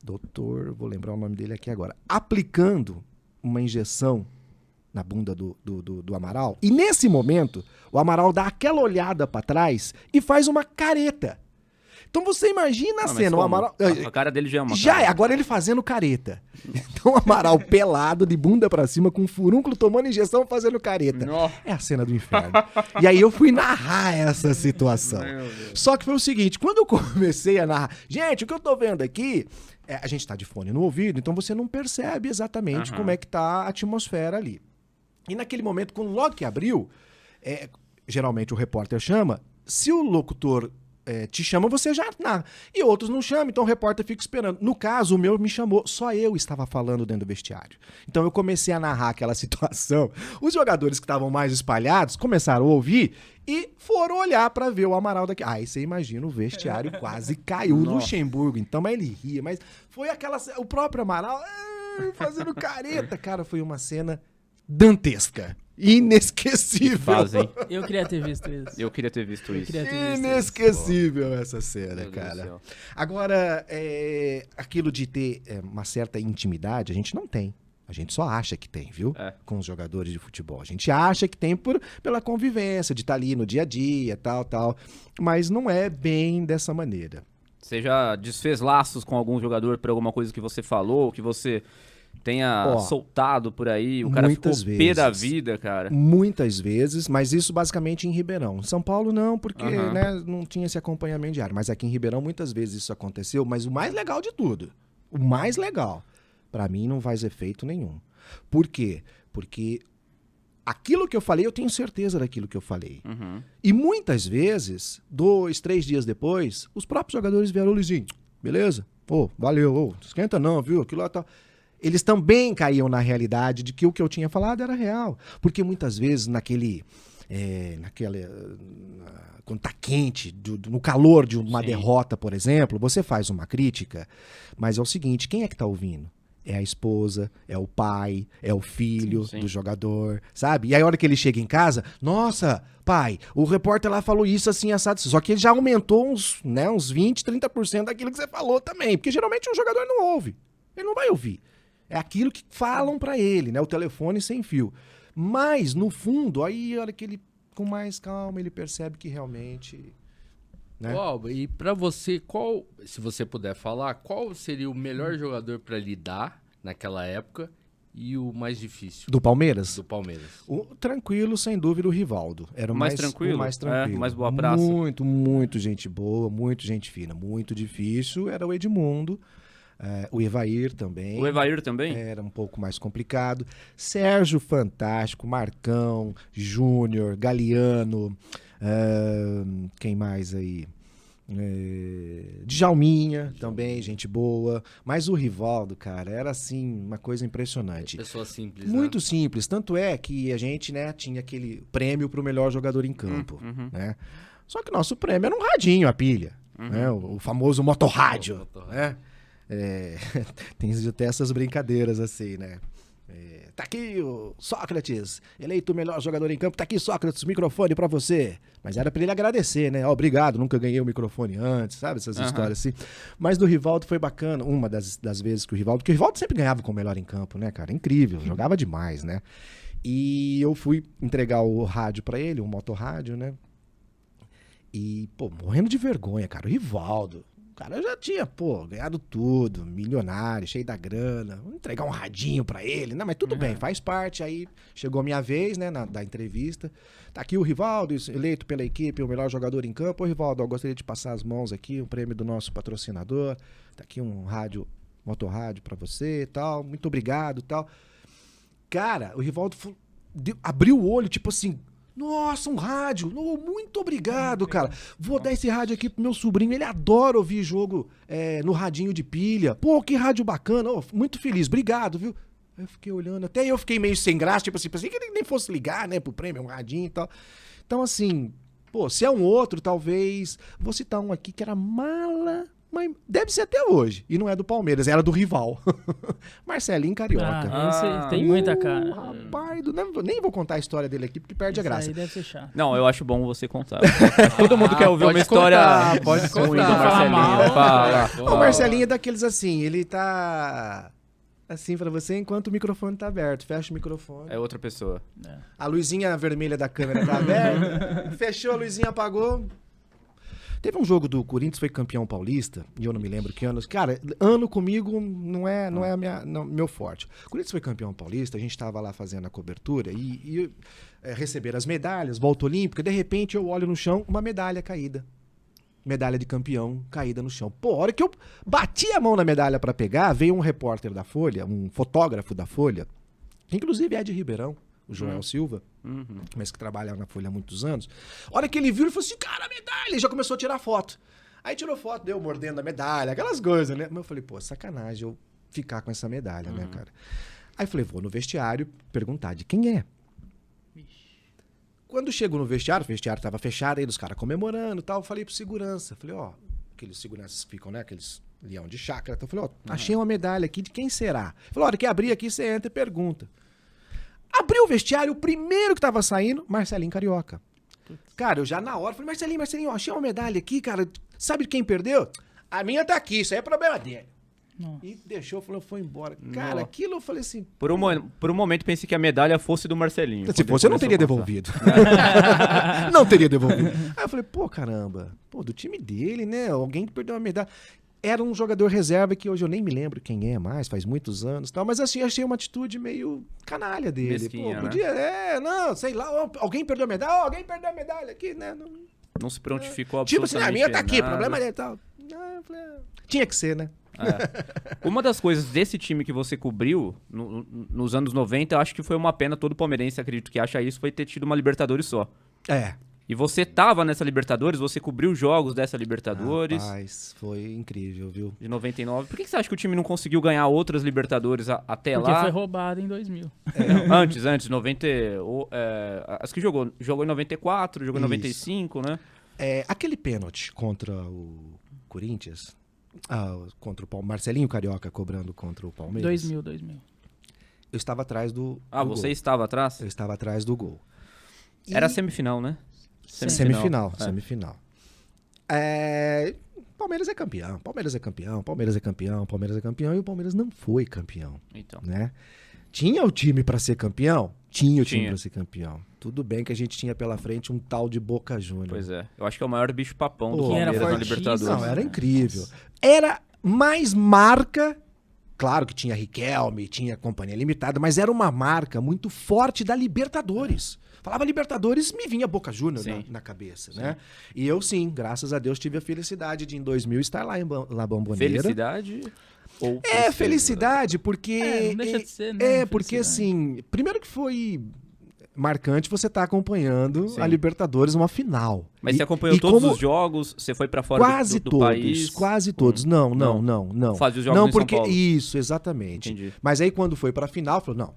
doutor, vou lembrar o nome dele aqui agora, aplicando uma injeção na bunda do Amaral, e nesse momento, o Amaral dá aquela olhada pra trás e faz uma careta. Então você imagina a Não, mas cena, o como? Amaral... A cara dele já é uma Já cara. é, agora ele fazendo careta. Então o Amaral pelado, de bunda pra cima, com um furúnculo, tomando injeção, fazendo careta. Nossa. É a cena do inferno. E aí eu fui narrar essa situação. Só que foi o seguinte, quando eu comecei a narrar... Gente, o que eu tô vendo aqui... a gente tá de fone no ouvido, então você não percebe exatamente como é que tá a atmosfera ali. E naquele momento, quando logo que abriu, geralmente o repórter chama, se o locutor te chamam, você já narra. E outros não chamam, então o repórter fica esperando. No caso, o meu me chamou, só eu estava falando dentro do vestiário. Então eu comecei a narrar aquela situação. Os jogadores que estavam mais espalhados começaram a ouvir e foram olhar para ver o Amaral daqui. Aí você imagina, o vestiário quase caiu. O Luxemburgo, então, mas ele ria. Mas foi aquela... O próprio Amaral fazendo careta. Cara, foi uma cena dantesca. Inesquecível. Fazem. Eu queria ter visto isso. Eu queria ter visto isso. queria ter visto Inesquecível essa cena, Meu Deus do cara. céu. Agora, aquilo de ter uma certa intimidade, a gente não tem. A gente só acha que tem, viu? É. Com os jogadores de futebol. A gente acha que tem pela convivência, de estar ali no dia a dia, tal. Mas não é bem dessa maneira. Você já desfez laços com algum jogador por alguma coisa que você falou, que você tenha soltado por aí, o cara ficou muitas pé da vezes. vida, cara. Muitas vezes, mas isso basicamente em Ribeirão. Em São Paulo não, porque Aham. né, não tinha esse acompanhamento diário. Mas aqui em Ribeirão muitas vezes isso aconteceu. Mas o mais legal de tudo, o mais legal, pra mim não faz efeito nenhum. Por quê? Porque aquilo que eu falei, eu tenho certeza daquilo que eu falei. Uhum. E muitas vezes, 2, 3 dias depois, os próprios jogadores vieram, Luizinho, beleza? Pô, valeu, não esquenta não, viu? Aquilo lá tá... Eles também caíam na realidade de que o que eu tinha falado era real. Porque muitas vezes quando tá quente, no calor de uma Sim. derrota, por exemplo, você faz uma crítica, mas é o seguinte, quem é que tá ouvindo? É a esposa, é o pai, é o filho Sim. do jogador, sabe? E aí a hora que ele chega em casa, nossa, pai, o repórter lá falou isso assim, assado. Só que ele já aumentou uns 20, 30% daquilo que você falou também. Porque geralmente o jogador não ouve. Ele não vai ouvir. É aquilo que falam pra ele, né? O telefone sem fio. Mas, no fundo, aí a hora que ele, com mais calma, ele percebe que realmente... Né? Ô, Alba, e pra você, se você puder falar, qual seria o melhor jogador pra lidar naquela época e o mais difícil Do Palmeiras? do Palmeiras? O tranquilo, sem dúvida, o Rivaldo. Era o Mais mais tranquilo? O mais tranquilo. É, mais boa praça. Muito gente boa, muito gente fina. Muito difícil era o Edmundo. O Evair também. O Evair também? Era um pouco mais complicado. Sérgio, fantástico. Marcão, Júnior, Galeano. Quem mais aí? Djalminha também, gente boa. Mas o Rivaldo, cara, era assim, uma coisa impressionante. Pessoa simples, Muito simples. Tanto é que a gente, né, tinha aquele prêmio pro melhor jogador em campo. Né? Só que o nosso prêmio era um radinho, a pilha. Né? O famoso motorrádio. Motorrádio. Né? Tem até essas brincadeiras assim, né? Tá aqui o Sócrates, eleito o melhor jogador em campo. Tá aqui, Sócrates, microfone pra você. Mas era pra ele agradecer, né? Obrigado, nunca ganhei o microfone antes, sabe? Essas histórias assim. Mas do Rivaldo foi bacana. Uma das vezes que o Rivaldo... Porque o Rivaldo sempre ganhava com o melhor em campo, né, cara? Incrível, jogava demais, né? E eu fui entregar o rádio pra ele, um motorrádio, né? E, pô, morrendo de vergonha, cara. O Rivaldo... O cara já tinha, ganhado tudo, milionário, cheio da grana. Vou entregar um radinho pra ele. Não, mas tudo bem, faz parte. Aí chegou a minha vez, né, da entrevista. Tá aqui o Rivaldo, eleito pela equipe, o melhor jogador em campo. Ô, Rivaldo, eu gostaria de passar as mãos aqui, um prêmio do nosso patrocinador. Tá aqui um motorrádio pra você e tal. Muito obrigado e tal. Cara, o Rivaldo abriu o olho, tipo assim... Nossa, um rádio. Oh, muito obrigado, cara. Vou dar esse rádio aqui pro meu sobrinho. Ele adora ouvir jogo no radinho de pilha. Pô, que rádio bacana. Oh, muito feliz. Obrigado, viu? Eu fiquei olhando. Até eu fiquei meio sem graça. Tipo assim, pensei que ele nem fosse ligar, né, pro prêmio, um radinho e tal. Então, assim, pô, se é um outro, talvez... Vou citar um aqui que era mala... Mas deve ser até hoje. E não é do Palmeiras, era do rival. Marcelinho Carioca. Esse tem muita cara. Rapaz, nem vou contar a história dele aqui, porque perde a graça. Aí deve ser chato. Não, eu acho bom você contar. Todo mundo quer ouvir uma história pode ruim do contar. Marcelinho. Falar Fala. O Marcelinho é daqueles assim, ele tá assim pra você enquanto o microfone tá aberto. Fecha o microfone. É outra pessoa. A luzinha vermelha da câmera tá aberta. Fechou, a luzinha apagou. Teve um jogo do Corinthians, foi campeão paulista, e eu não me lembro que ano. Cara, ano comigo não é meu forte. O Corinthians foi campeão paulista, a gente estava lá fazendo a cobertura e receberam as medalhas, volta olímpica, de repente eu olho no chão, uma medalha caída. Medalha de campeão caída no chão. Pô, a hora que eu bati a mão na medalha para pegar, veio um repórter da Folha, um fotógrafo da Folha, que inclusive é de Ribeirão, o Joel Silva, Uhum. mas que trabalha na Folha há muitos anos. A hora que ele viu, ele falou assim, cara, a medalha! Ele já começou a tirar foto. Aí tirou foto, deu mordendo a medalha, aquelas coisas, né? Mas eu falei, pô, sacanagem eu ficar com essa medalha, né, cara? Aí eu falei, vou no vestiário perguntar de quem é. Quando chego no vestiário, o vestiário tava fechado, aí os caras comemorando e tal, eu falei pro segurança, falei, ó, aqueles seguranças ficam, né, aqueles leão de chácara, então eu falei, ó, achei uma medalha aqui, de quem será? Falei, ó, hora que abrir aqui, você entra e pergunta. Abriu o vestiário, o primeiro que tava saindo, Marcelinho Carioca. Cara, eu já na hora falei, Marcelinho, eu achei uma medalha aqui, cara, sabe quem perdeu? A minha tá aqui, isso aí é problema dele. Nossa. E deixou, falou, foi embora. Cara, Nossa. aquilo eu falei assim... Por um momento pensei que a medalha fosse do Marcelinho. Se fosse, eu não teria devolvido. Não teria devolvido. Aí eu falei, pô, caramba, pô, do time dele, né? Alguém que perdeu uma medalha. Era um jogador reserva que hoje eu nem me lembro quem é mais, faz muitos anos e tal, mas assim, achei uma atitude meio canalha dele. Mesquinha, Pô, né? podia, não, sei lá, ó, alguém perdeu a medalha, ó, alguém perdeu a medalha aqui, né? Não, Não se prontificou tipo assim, absolutamente a minha tá aqui, nada. problema dele e tal. Ah, eu falei, tinha que ser, né? É. Uma das coisas desse time que você cobriu nos anos 90, eu acho que foi uma pena, todo palmeirense acredito que acha isso, foi ter tido uma Libertadores só. É. E você tava nessa Libertadores, você cobriu jogos dessa Libertadores Rapaz, foi incrível, viu? de 99. Por que você acha que o time não conseguiu ganhar outras Libertadores até Porque lá? foi roubado em 2000. Não, antes, 90... As que jogou em 94, jogou em Isso. 95, né? É, aquele pênalti contra o Corinthians, contra o Marcelinho Carioca cobrando contra o Palmeiras. 2000. Eu estava atrás do Você gol. estava atrás? Eu estava atrás do gol. E- Era semifinal, né? Semifinal. É. Semifinal. Palmeiras é campeão, Palmeiras é campeão, Palmeiras é campeão, Palmeiras é campeão, e o Palmeiras não foi campeão, Então. né? Tinha o time para ser campeão? Tinha o time Tinha. para ser campeão. Tudo bem que a gente tinha pela frente um tal de Boca Juniors. Pois é. Eu acho que é o maior bicho papão do Pô, Palmeiras era na fortíssimo. Libertadores. Não, era né? incrível. Era mais marca, claro que tinha Riquelme, tinha Companhia Limitada, mas era uma marca muito forte da Libertadores. Falava Libertadores, me vinha Boca Juniors Sim. na cabeça, né? E eu sim, graças a Deus, tive a felicidade de em 2000 estar lá em La Bombonera. Felicidade? Ou É, tristeza? felicidade, porque... Não deixa de ser, né? porque Felicidade. assim, primeiro que foi marcante você estar acompanhando Sim. a Libertadores uma final. Mas E- você acompanhou e todos como- os jogos? Você foi pra fora Quase do todos, país? quase todos. Não. Fazia os jogos não, em São porque Paulo. isso, exatamente. Entendi. Mas aí quando foi pra final, falou, não,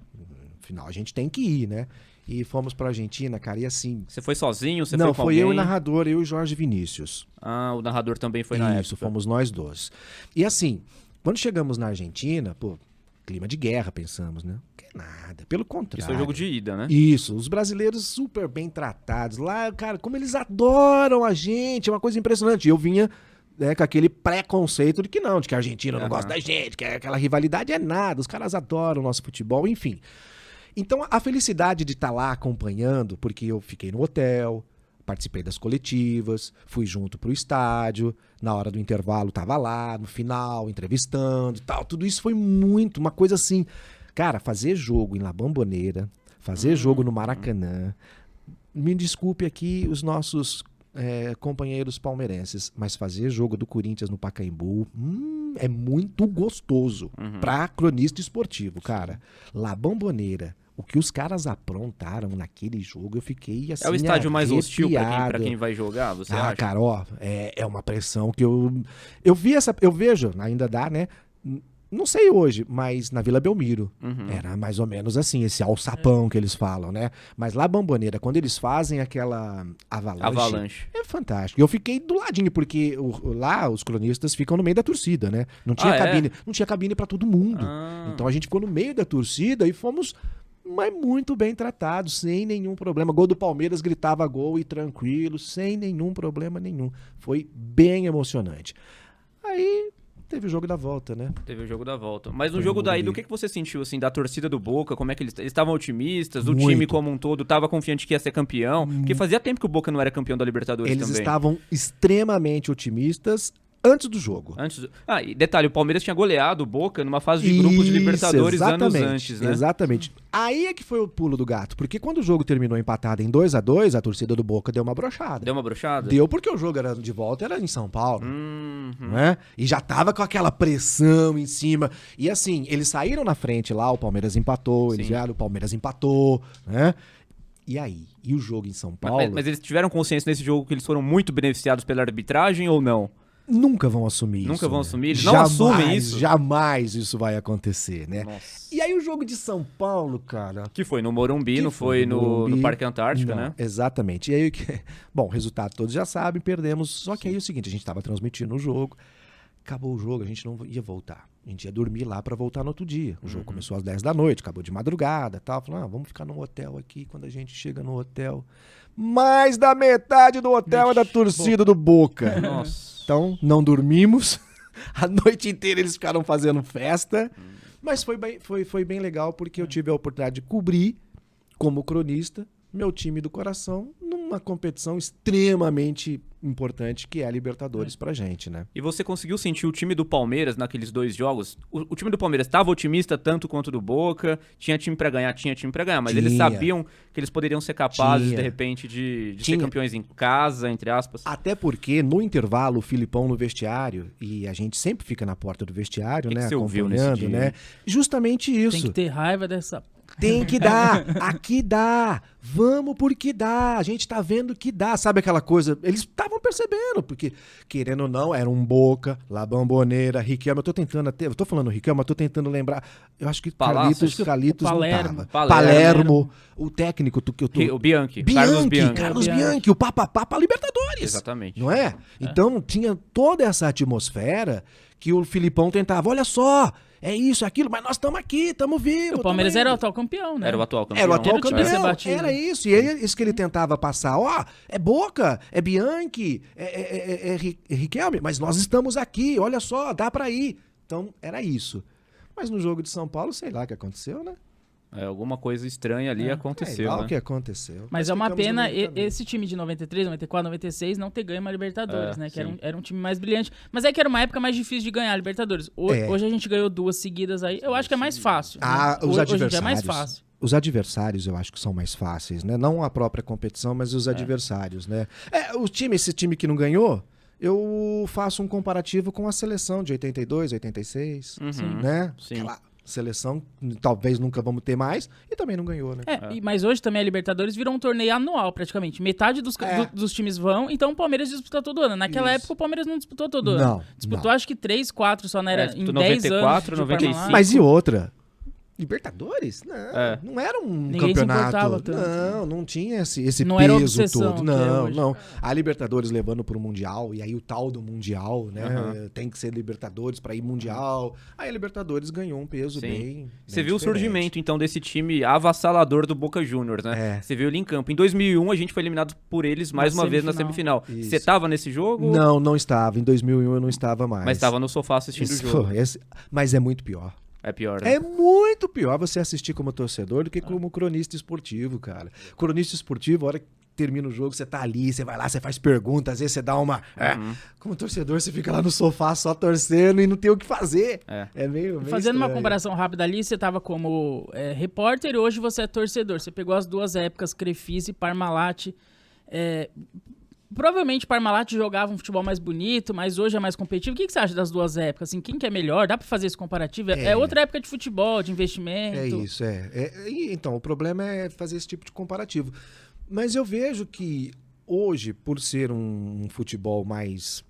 final a gente tem que ir, né? E fomos pra Argentina, cara, e assim... Você foi sozinho? Você não, foi com foi eu e o alguém? narrador, eu e o Jorge Vinícius. Ah, o narrador também foi na Isso, época. fomos nós dois. E assim, quando chegamos na Argentina, pô, clima de guerra, pensamos, né? Que nada, pelo contrário. Isso foi jogo de ida, né? Isso, os brasileiros super bem tratados. Lá, cara, como eles adoram a gente, é uma coisa impressionante. E eu vinha com aquele preconceito de que não, de que a Argentina não Aham. gosta da gente, que aquela rivalidade é nada, os caras adoram o nosso futebol, enfim. Então, a felicidade de estar lá acompanhando, porque eu fiquei no hotel, participei das coletivas, fui junto pro estádio, na hora do intervalo tava lá, no final, entrevistando e tal, tudo isso foi muito, uma coisa assim. Cara, fazer jogo em La Bombonera, fazer jogo no Maracanã, me desculpe aqui os nossos companheiros palmeirenses, mas fazer jogo do Corinthians no Pacaembu é muito gostoso pra cronista esportivo, cara. La Bombonera, o que os caras aprontaram naquele jogo, eu fiquei assim É o estádio mais hostil pra arrepiado. quem vai jogar, você acha? Cara, ó, é uma pressão que eu vejo, ainda dá, né? Não sei hoje, mas na Vila Belmiro era mais ou menos assim, esse alçapão que eles falam, né? Mas lá Bombonera, quando eles fazem aquela avalanche, é fantástico. Eu fiquei do ladinho, porque lá os cronistas ficam no meio da torcida, né? Não tinha cabine, não tinha cabine para todo mundo. Ah. Então a gente ficou no meio da torcida e fomos mas muito bem tratados, sem nenhum problema. Gol do Palmeiras, gritava gol e tranquilo, sem nenhum problema nenhum. Foi bem emocionante. Aí teve o jogo da volta, né? Teve o jogo da volta. Mas no Foi jogo no da ida, Morumbi. o que você sentiu, assim, da torcida do Boca? Como é que eles estavam otimistas? O Muito. time como um todo estava confiante que ia ser campeão? Porque fazia tempo que o Boca não era campeão da Libertadores Eles também. estavam extremamente otimistas, antes do jogo. E detalhe, o Palmeiras tinha goleado o Boca numa fase de grupos de Libertadores anos antes, né? Exatamente. Aí é que foi o pulo do gato, porque quando o jogo terminou empatado em 2-2, a torcida do Boca deu uma brochada. Deu uma brochada? Deu porque o jogo era de volta, era em São Paulo. Né? E já tava com aquela pressão em cima. E assim, eles saíram na frente lá, o Palmeiras empatou, eles vieram, o Palmeiras empatou, né? E aí? E o jogo em São Paulo? Mas eles tiveram consciência nesse jogo que eles foram muito beneficiados pela arbitragem ou não? Nunca vão assumir isso. Nunca vão né? assumir? Eles não assumem isso? Jamais isso vai acontecer, né? Nossa. E aí o jogo de São Paulo, cara... Que foi no Morumbi, não foi no Parque Antártica, não, né? Exatamente. E aí, bom, resultado todos já sabem, perdemos. Só que aí é o seguinte, a gente tava transmitindo o jogo, acabou o jogo, a gente não ia voltar. A gente ia dormir lá pra voltar no outro dia. O jogo começou às 10 da noite, acabou de madrugada e tal. Falando, vamos ficar no hotel aqui. Quando a gente chega no hotel, mais da metade do hotel é da torcida do Boca. Nossa. Então, não dormimos. A noite inteira eles ficaram fazendo festa. Mas foi bem legal porque eu tive a oportunidade de cobrir, como cronista, meu time do coração numa competição extremamente importante que é a Libertadores pra gente, né? E você conseguiu sentir o time do Palmeiras naqueles 2 jogos? O time do Palmeiras estava otimista tanto quanto o do Boca? Tinha time pra ganhar, mas eles sabiam que eles poderiam ser capazes, de repente, de ser campeões em casa, entre aspas? Até porque, no intervalo, o Filipão no vestiário, e a gente sempre fica na porta do vestiário, né? Que você ouviu nesse dia? Né? Justamente isso. Tem que ter raiva dessa... Tem que dar, aqui dá, vamos porque dá, a gente tá vendo que dá, sabe aquela coisa, eles estavam percebendo, porque querendo ou não, era um Boca, La Bombonera, Riquelme, eu tô falando Riquelme, mas tô tentando lembrar, eu acho que Carlitos não tava. Palermo, o técnico que eu tô... O Bianchi. Carlos Bianchi, o Papa Libertadores. Exatamente. Não é? Então tinha toda essa atmosfera que o Filipão tentava, olha só, é isso, aquilo, mas nós estamos aqui, estamos vivos. O Palmeiras era o atual campeão, né? Era o atual campeão. Era o atual Era o time a ser campeão, batido. era isso. E é isso que ele tentava passar. É Boca, é Bianchi, é Riquelme, mas nós estamos aqui, olha só, dá pra ir. Então, era isso. Mas no jogo de São Paulo, sei lá o que aconteceu, né? Alguma coisa estranha ali aconteceu, lá né? o que aconteceu. Mas é uma ficamos pena no meio do caminho. esse time de 93, 94, 96 não ter ganho uma Libertadores, né? Que era um time mais brilhante. Mas é que era uma época mais difícil de ganhar a Libertadores. Hoje a gente ganhou 2 seguidas aí. Eu acho que é mais fácil. Né? Os adversários. Hoje em dia é mais fácil. Os adversários eu acho que são mais fáceis, né? Não a própria competição, mas os adversários, né? Esse time que não ganhou, eu faço um comparativo com a seleção de 82, 86, né? Sim. Aquela seleção, talvez nunca vamos ter mais, e também não ganhou, né? Mas hoje também a Libertadores virou um torneio anual, praticamente. Metade dos times vão, então o Palmeiras disputa todo ano. Naquela época o Palmeiras não disputou todo ano. Disputou acho que 3, 4 só, né? Em 10 94, anos. 95. Mas e outra? Libertadores? Não era um Ninguém campeonato. se importava tanto. Não tinha esse Não peso era obsessão todo. que é Não, hoje. não. A Libertadores levando pro Mundial, e aí o tal do Mundial, né? Tem que ser Libertadores pra ir Mundial. Aí a Libertadores ganhou um peso bem. Você viu o diferente. surgimento, então, desse time avassalador do Boca Juniors, né? Você viu ele em campo. Em 2001, a gente foi eliminado por eles mais uma vez na semifinal. Isso. Você tava nesse jogo? Não estava. Em 2001 eu não estava mais. Mas estava no sofá assistindo o jogo. Mas é muito pior. É pior, né? É muito pior você assistir como torcedor do que como cronista esportivo, cara. Cronista esportivo, a hora que termina o jogo, você tá ali, você vai lá, você faz perguntas, às vezes você dá uma... Como torcedor, você fica lá no sofá só torcendo e não tem o que fazer. É meio Fazendo uma estranho. comparação rápida ali, você tava como repórter e hoje você é torcedor. Você pegou as 2 épocas, Crefisa e Parmalat. Provavelmente Parmalat jogava um futebol mais bonito, mas hoje é mais competitivo. O que você acha das 2 épocas? Assim, quem que é melhor? Dá pra fazer esse comparativo? É outra época de futebol, de investimento. É isso. Então, o problema é fazer esse tipo de comparativo. Mas eu vejo que hoje, por ser um futebol mais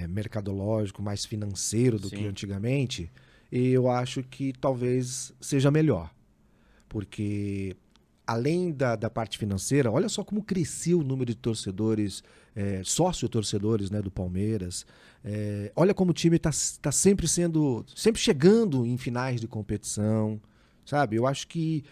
mercadológico, mais financeiro do que antigamente, eu acho que talvez seja melhor. Porque... além da parte financeira, olha só como cresceu o número de torcedores, sócio-torcedores, né, do Palmeiras. Olha como o time está sempre chegando em finais de competição, sabe? Eu acho que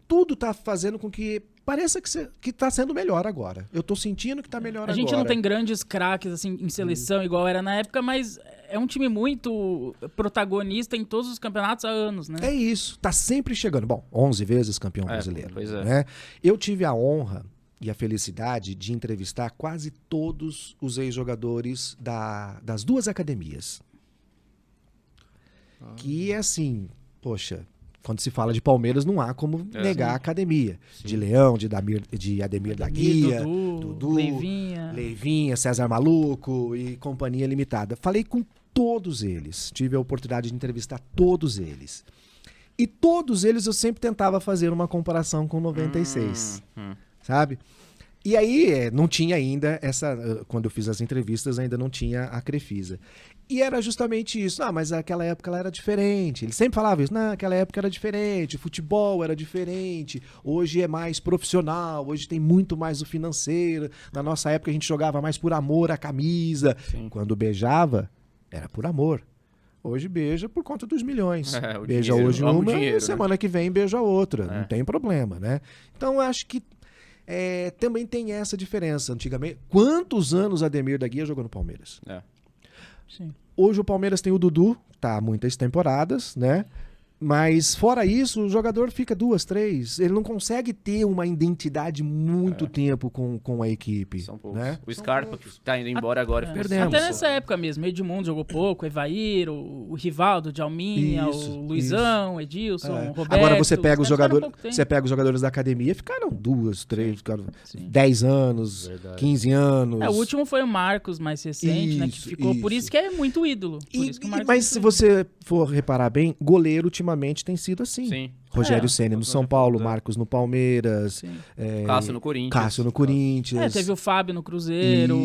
tudo está fazendo com que pareça que está sendo melhor agora. Eu estou sentindo que está melhor agora. A gente não tem grandes craques assim, em seleção igual era na época, mas é um time muito protagonista em todos os campeonatos há anos, né? É isso, tá sempre chegando. Bom, 11 vezes campeão brasileiro. Pois é. Né? Eu tive a honra e a felicidade de entrevistar quase todos os ex-jogadores das duas academias. Que é assim, poxa, quando se fala de Palmeiras não há como negar a academia. Sim. De Leão, de Ademir da Guia, Dudu, Leivinha, César Maluco e companhia limitada. Falei com todos eles, tive a oportunidade de entrevistar todos eles. E todos eles eu sempre tentava fazer uma comparação com 96, sabe? E aí não tinha ainda quando eu fiz as entrevistas ainda não tinha a Crefisa. E era justamente isso. Mas naquela época ela era diferente. Ele sempre falava isso. Naquela época era diferente, o futebol era diferente, hoje é mais profissional, hoje tem muito mais o financeiro. Na nossa época a gente jogava mais por amor à camisa. Sim. Quando beijava, era por amor. Hoje beija por conta dos milhões. Beija dinheiro, hoje uma e semana que vem beija outra. Não tem problema, né? Então eu acho que também tem essa diferença. Antigamente, quantos anos Ademir da Guia jogou no Palmeiras? Sim. Hoje o Palmeiras tem o Dudu, tá há muitas temporadas, né? Mas fora isso, o jogador fica 2, 3. Ele não consegue ter uma identidade muito tempo com a equipe. São poucos. Né? O Scarpa, que tá indo embora agora. Perdemos. Até nessa época mesmo. Edmundo jogou pouco, Evair, o Rivaldo, o Djalminha, o Luizão, o Edilson, o Roberto. Agora você pega os jogadores da academia, ficaram 2, 3, ficaram 10 anos, 15 anos. O último foi o Marcos, mais recente, né? Que ficou. Por isso que é muito ídolo. Mas se você for reparar bem, goleiro ultimamente tem sido assim. Sim. Rogério Ceni no São Paulo, Marcos no Palmeiras, Cássio no Corinthians. Teve o Fábio no Cruzeiro,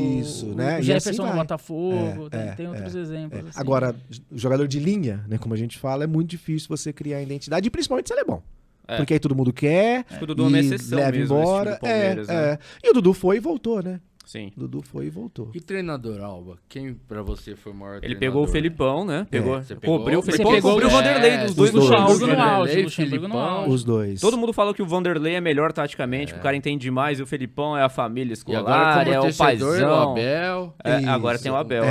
né? O Jefferson no Botafogo, tem outros exemplos. Assim. Agora, jogador de linha, né, como a gente fala, é muito difícil você criar identidade, e principalmente se ele é bom. Porque aí todo mundo quer, o Dudu é uma exceção leva mesmo embora. Né? E o Dudu foi e voltou, né? Sim. Dudu foi e voltou. E treinador, Alba? Quem pra você foi o maior Ele treinador? pegou o Felipão, né? Você Cobriu o Felipão, pegou cobriu o Vanderlei dos dois Luxemburgo lados. no auge, Luxemburgo no auge. Os dois. Todo mundo fala que o Vanderlei é melhor taticamente, que o cara entende demais, e o Felipão é a família E agora, escolar, é o paizão. O Abel. Agora tem o Abel,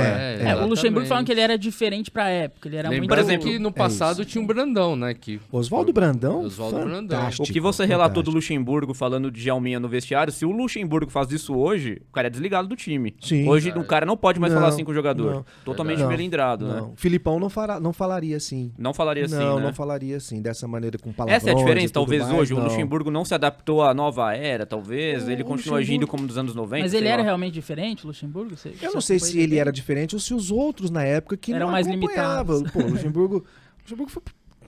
o Luxemburgo falando que ele era diferente pra época. Ele era muito... Por exemplo, que no passado tinha um Brandão, né? Oswaldo Brandão, O que você relatou do Luxemburgo falando de Djalminha no vestiário, se o Luxemburgo faz isso hoje, o cara é desligado do time. Sim. Hoje o cara não pode mais falar assim com o jogador. Totalmente melindrado, né? Filipão não falaria assim. Não falaria assim, Não falaria assim, dessa maneira, com palavras. Essa é a diferença, talvez, hoje. O Luxemburgo não se adaptou à nova era, talvez. Ele continua agindo como dos anos 90. Mas ele era realmente diferente, o Luxemburgo? Eu não sei se ele era diferente ou se os outros na época que eram não mais acompanhavam. limitados. Pô, o Luxemburgo foi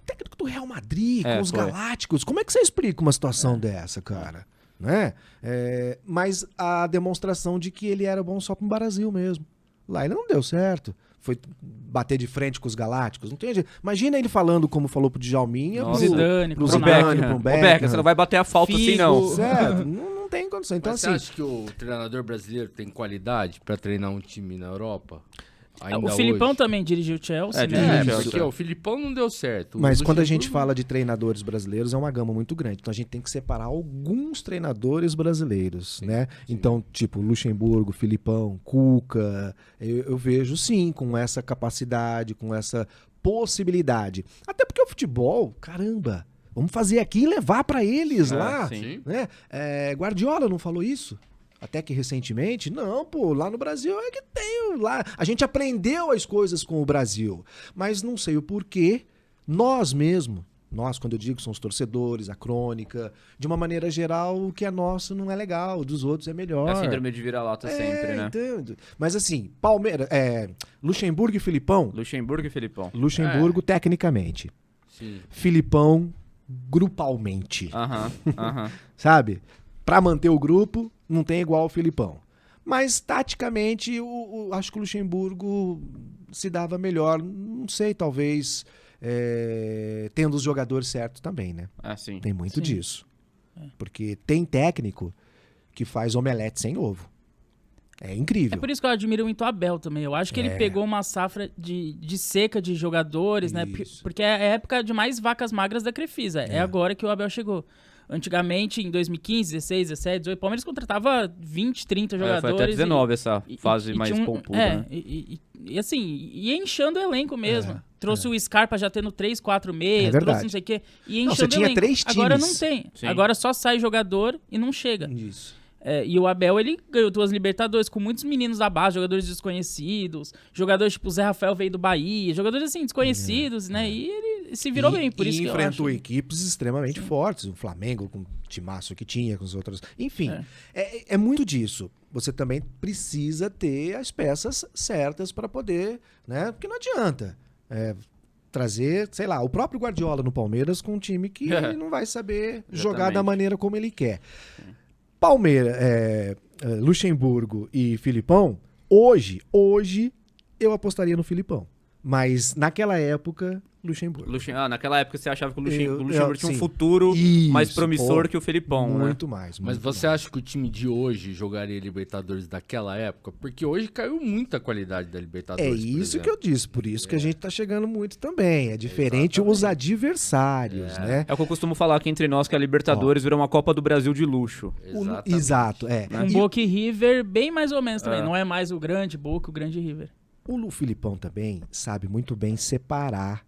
técnico do Real Madrid, com os Galácticos. Como é que você explica uma situação dessa, cara? Né? Mas a demonstração de que ele era bom só pro Brasil mesmo. Lá ele não deu certo. Foi bater de frente com os Galácticos. Não tem jeito. Imagina ele falando como falou pro Djalminha, pro Zidane, pro Beckham. Você não vai bater a falta assim, não. Certo, não tem condição. Então, mas assim, você acha que o treinador brasileiro tem qualidade pra treinar um time na Europa? O Filipão também dirigiu o Chelsea, porque o Filipão não deu certo. Mas quando a gente fala de treinadores brasileiros, é uma gama muito grande. Então a gente tem que separar alguns treinadores brasileiros, né? Sim. Então, tipo, Luxemburgo, Filipão, Cuca, eu vejo sim, com essa capacidade, com essa possibilidade. Até porque o futebol, caramba, vamos fazer aqui e levar para eles lá. Sim. Né? Guardiola não falou isso? Até que recentemente, não, pô, lá no Brasil é que tem, lá, a gente aprendeu as coisas com o Brasil, mas não sei o porquê, nós, quando eu digo, são os torcedores, a crônica, de uma maneira geral, o que é nosso não é legal, o dos outros é melhor. É a síndrome de vira-lata sempre, né? Entendo. Mas assim, Luxemburgo e Filipão. Luxemburgo tecnicamente. Sim. Filipão grupalmente. Sabe? Pra manter o grupo, não tem igual o Filipão. Mas, taticamente, acho que o Luxemburgo se dava melhor. Não sei, talvez tendo os jogadores certos também, né? Sim. Tem muito disso. Porque tem técnico que faz omelete sem ovo. É incrível. É por isso que eu admiro muito o Abel também. Eu acho que ele pegou uma safra de seca de jogadores, né? Porque é a época de mais vacas magras da Crefisa. É agora que o Abel chegou. Antigamente, em 2015, 16, 17, 18, o Palmeiras contratava 20, 30 jogadores. Foi até 19 essa fase mais pompuda, né? E assim, ia inchando o elenco mesmo. Trouxe o Scarpa já tendo 3, 4 meias, trouxe não sei o quê. Ia inchando o elenco. Você tinha 3 times. Agora não tem. Sim. Agora só sai jogador e não chega. Isso. E o Abel, ele ganhou 2 Libertadores com muitos meninos da base, jogadores desconhecidos, jogadores tipo o Zé Rafael veio do Bahia, jogadores assim, desconhecidos, né? E ele se virou bem, por isso que eu acho. E enfrentou equipes extremamente fortes, o Flamengo com o timaço que tinha, com os outros. Enfim, é muito disso. Você também precisa ter as peças certas para poder, né? Porque não adianta trazer, sei lá, o próprio Guardiola no Palmeiras com um time que ele não vai saber jogar da maneira como ele quer. Palmeiras, Luxemburgo e Filipão, hoje eu apostaria no Filipão. Mas naquela época, Luxemburgo. Naquela época você achava que o Luxemburgo tinha um futuro mais promissor que o Filipão, né? Muito mais. Mas você acha que o time de hoje jogaria Libertadores daquela época? Porque hoje caiu muita qualidade da Libertadores. É isso que eu disse, por isso que a gente tá chegando muito também. É diferente os adversários, né? É o que eu costumo falar aqui entre nós, que a Libertadores virou uma Copa do Brasil de luxo. Exato, Um Boca e River bem mais ou menos também. Não é mais o grande Boca, o grande River. O Filipão também sabe muito bem separar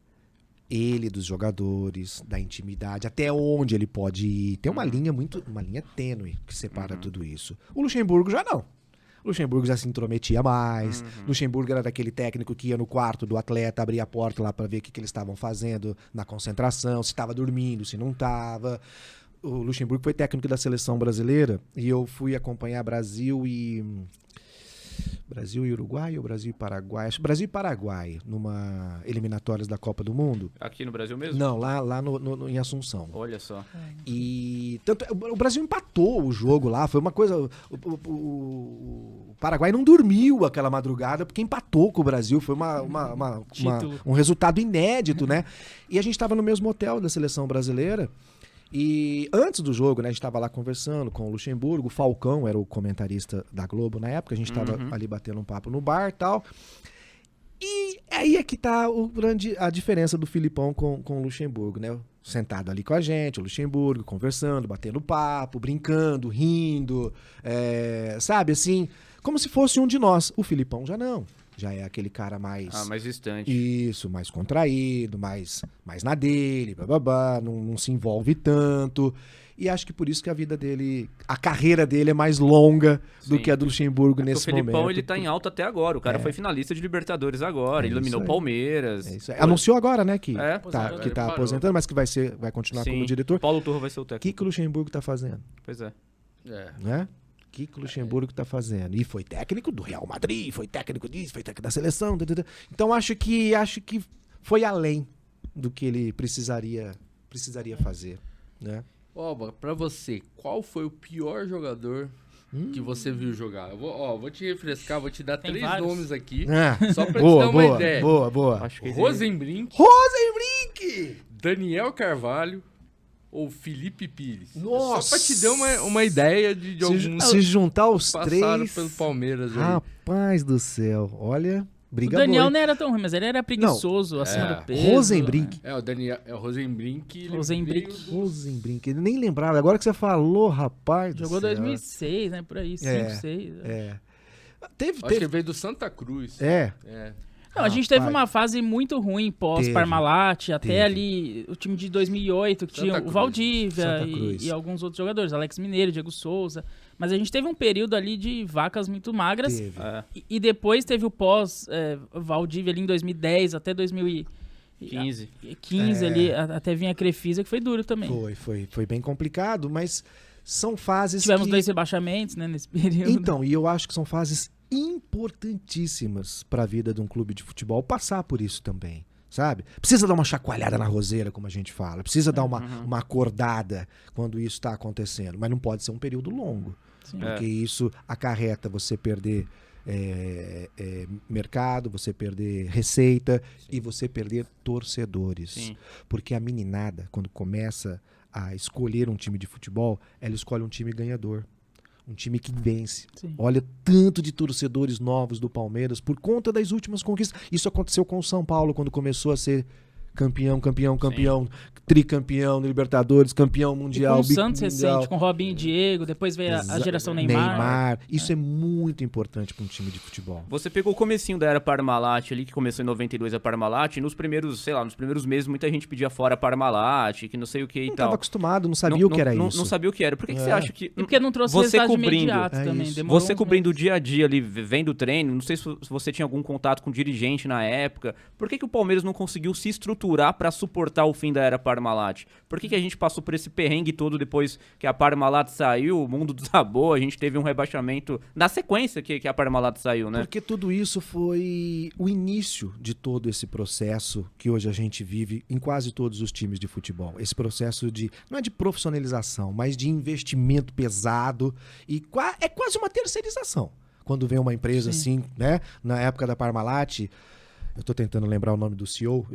ele dos jogadores, da intimidade, até onde ele pode ir. Tem uma linha tênue que separa tudo isso. O Luxemburgo já não. O Luxemburgo já se intrometia mais. Luxemburgo era daquele técnico que ia no quarto do atleta, abria a porta lá para ver o que eles estavam fazendo na concentração, se estava dormindo, se não estava. O Luxemburgo foi técnico da seleção brasileira e eu fui acompanhar Brasil e Uruguai ou Brasil e Paraguai? Acho que Brasil e Paraguai, numa eliminatórias da Copa do Mundo. Aqui no Brasil mesmo? Não, lá em Assunção. Olha só. E tanto, o Brasil empatou o jogo lá, foi uma coisa... O Paraguai não dormiu aquela madrugada porque empatou com o Brasil, foi um resultado inédito, né? E a gente estava no mesmo hotel da seleção brasileira. E antes do jogo, né, a gente estava lá conversando com o Luxemburgo, o Falcão era o comentarista da Globo na época, a gente estava ali batendo um papo no bar e tal. E aí é que tá a diferença do Filipão com o Luxemburgo, né? Sentado ali com a gente, o Luxemburgo, conversando, batendo papo, brincando, rindo, sabe, assim, como se fosse um de nós. O Filipão já não. Já é aquele cara mais... mais distante. Isso, mais contraído, mais na dele, não se envolve tanto. E acho que por isso que a carreira dele é mais longa do que a do Luxemburgo nesse momento. O Felipão, ele tá em alta até agora. O cara foi finalista de Libertadores agora, iluminou Palmeiras. É isso aí. Anunciou agora, né, que que tá aposentando, mas que vai continuar como diretor. Paulo Turro vai ser o técnico. O que o Luxemburgo tá fazendo? Pois é. Né? O que o Luxemburgo tá fazendo? E foi técnico do Real Madrid, foi técnico disso, foi técnico da seleção. Então acho que foi além do que ele precisaria fazer, né? Oba, pra você, qual foi o pior jogador que você viu jogar? Eu vou te refrescar, vou te dar Tem 3 vários. nomes aqui, É. só pra te dar uma ideia. Boa. Acho que Rosenbrink, Daniel Carvalho ou Felipe Pires. Nossa! Só pra te dar uma ideia de alguns Se juntar os passaram três... pelo Palmeiras aí. Rapaz do céu, olha... Briga O Daniel boa. não era tão ruim, mas ele era preguiçoso, acima do peso. Rosenbrink. O Daniel, o Rosenbrink. Rosenbrink, ele nem lembrava. Agora que você falou, rapaz do Jogou céu. 2006, né, por aí, 5, 6. Acho que ele veio do Santa Cruz. Não, a gente teve uma fase muito ruim pós-Parmalat, até ali o time de 2008, que tinha o Valdívia e alguns outros jogadores, Alex Mineiro, Diego Souza. Mas a gente teve um período ali de vacas muito magras. E depois teve o pós-Valdívia ali em 2010 até 2015 ali, até vir a Crefisa, que foi duro também. Foi bem complicado, mas são fases Tivemos 2 rebaixamentos, né, nesse período. Então, e eu acho que são fases importantíssimas para a vida de um clube de futebol passar por isso também, sabe? Precisa dar uma chacoalhada na roseira, como a gente fala. Precisa dar uma acordada quando isso está acontecendo. Mas não pode ser um período longo. Sim. Porque isso acarreta você perder mercado, você perder receita e você perder torcedores. Sim. Porque a meninada, quando começa a escolher um time de futebol, ela escolhe um time ganhador. Um time que vence. Sim. Olha, tanto de torcedores novos do Palmeiras por conta das últimas conquistas. Isso aconteceu com o São Paulo quando começou a ser campeão, tricampeão, Libertadores, campeão mundial, e com o Santos mundial. recente, com Robinho e Diego, depois veio a geração Neymar. Isso é muito importante para um time de futebol. Você pegou o comecinho da era Parmalat ali, que começou em 92 a Parmalat, e nos primeiros meses muita gente pedia fora a Parmalat, que não sei o que e Não tal. estava acostumado, não sabia o que era isso. Não sabia o que era. Por que você acha que... E porque não trouxe você resultado cobrindo, imediato também. isso. Demorou Você uns cobrindo o meses. dia a dia ali, vendo o treino, não sei se você tinha algum contato com dirigente na época. Por que o Palmeiras não conseguiu se estruturar para suportar o fim da era Parmalat? Por que a gente passou por esse perrengue todo depois que a Parmalat saiu, o mundo desabou, a gente teve um rebaixamento na sequência que a Parmalat saiu, né? Porque tudo isso foi o início de todo esse processo que hoje a gente vive em quase todos os times de futebol. Esse processo não é de profissionalização, mas de investimento pesado e é quase uma terceirização. Quando vem uma empresa assim, né? Na época da Parmalat, eu tô tentando lembrar o nome do CEO.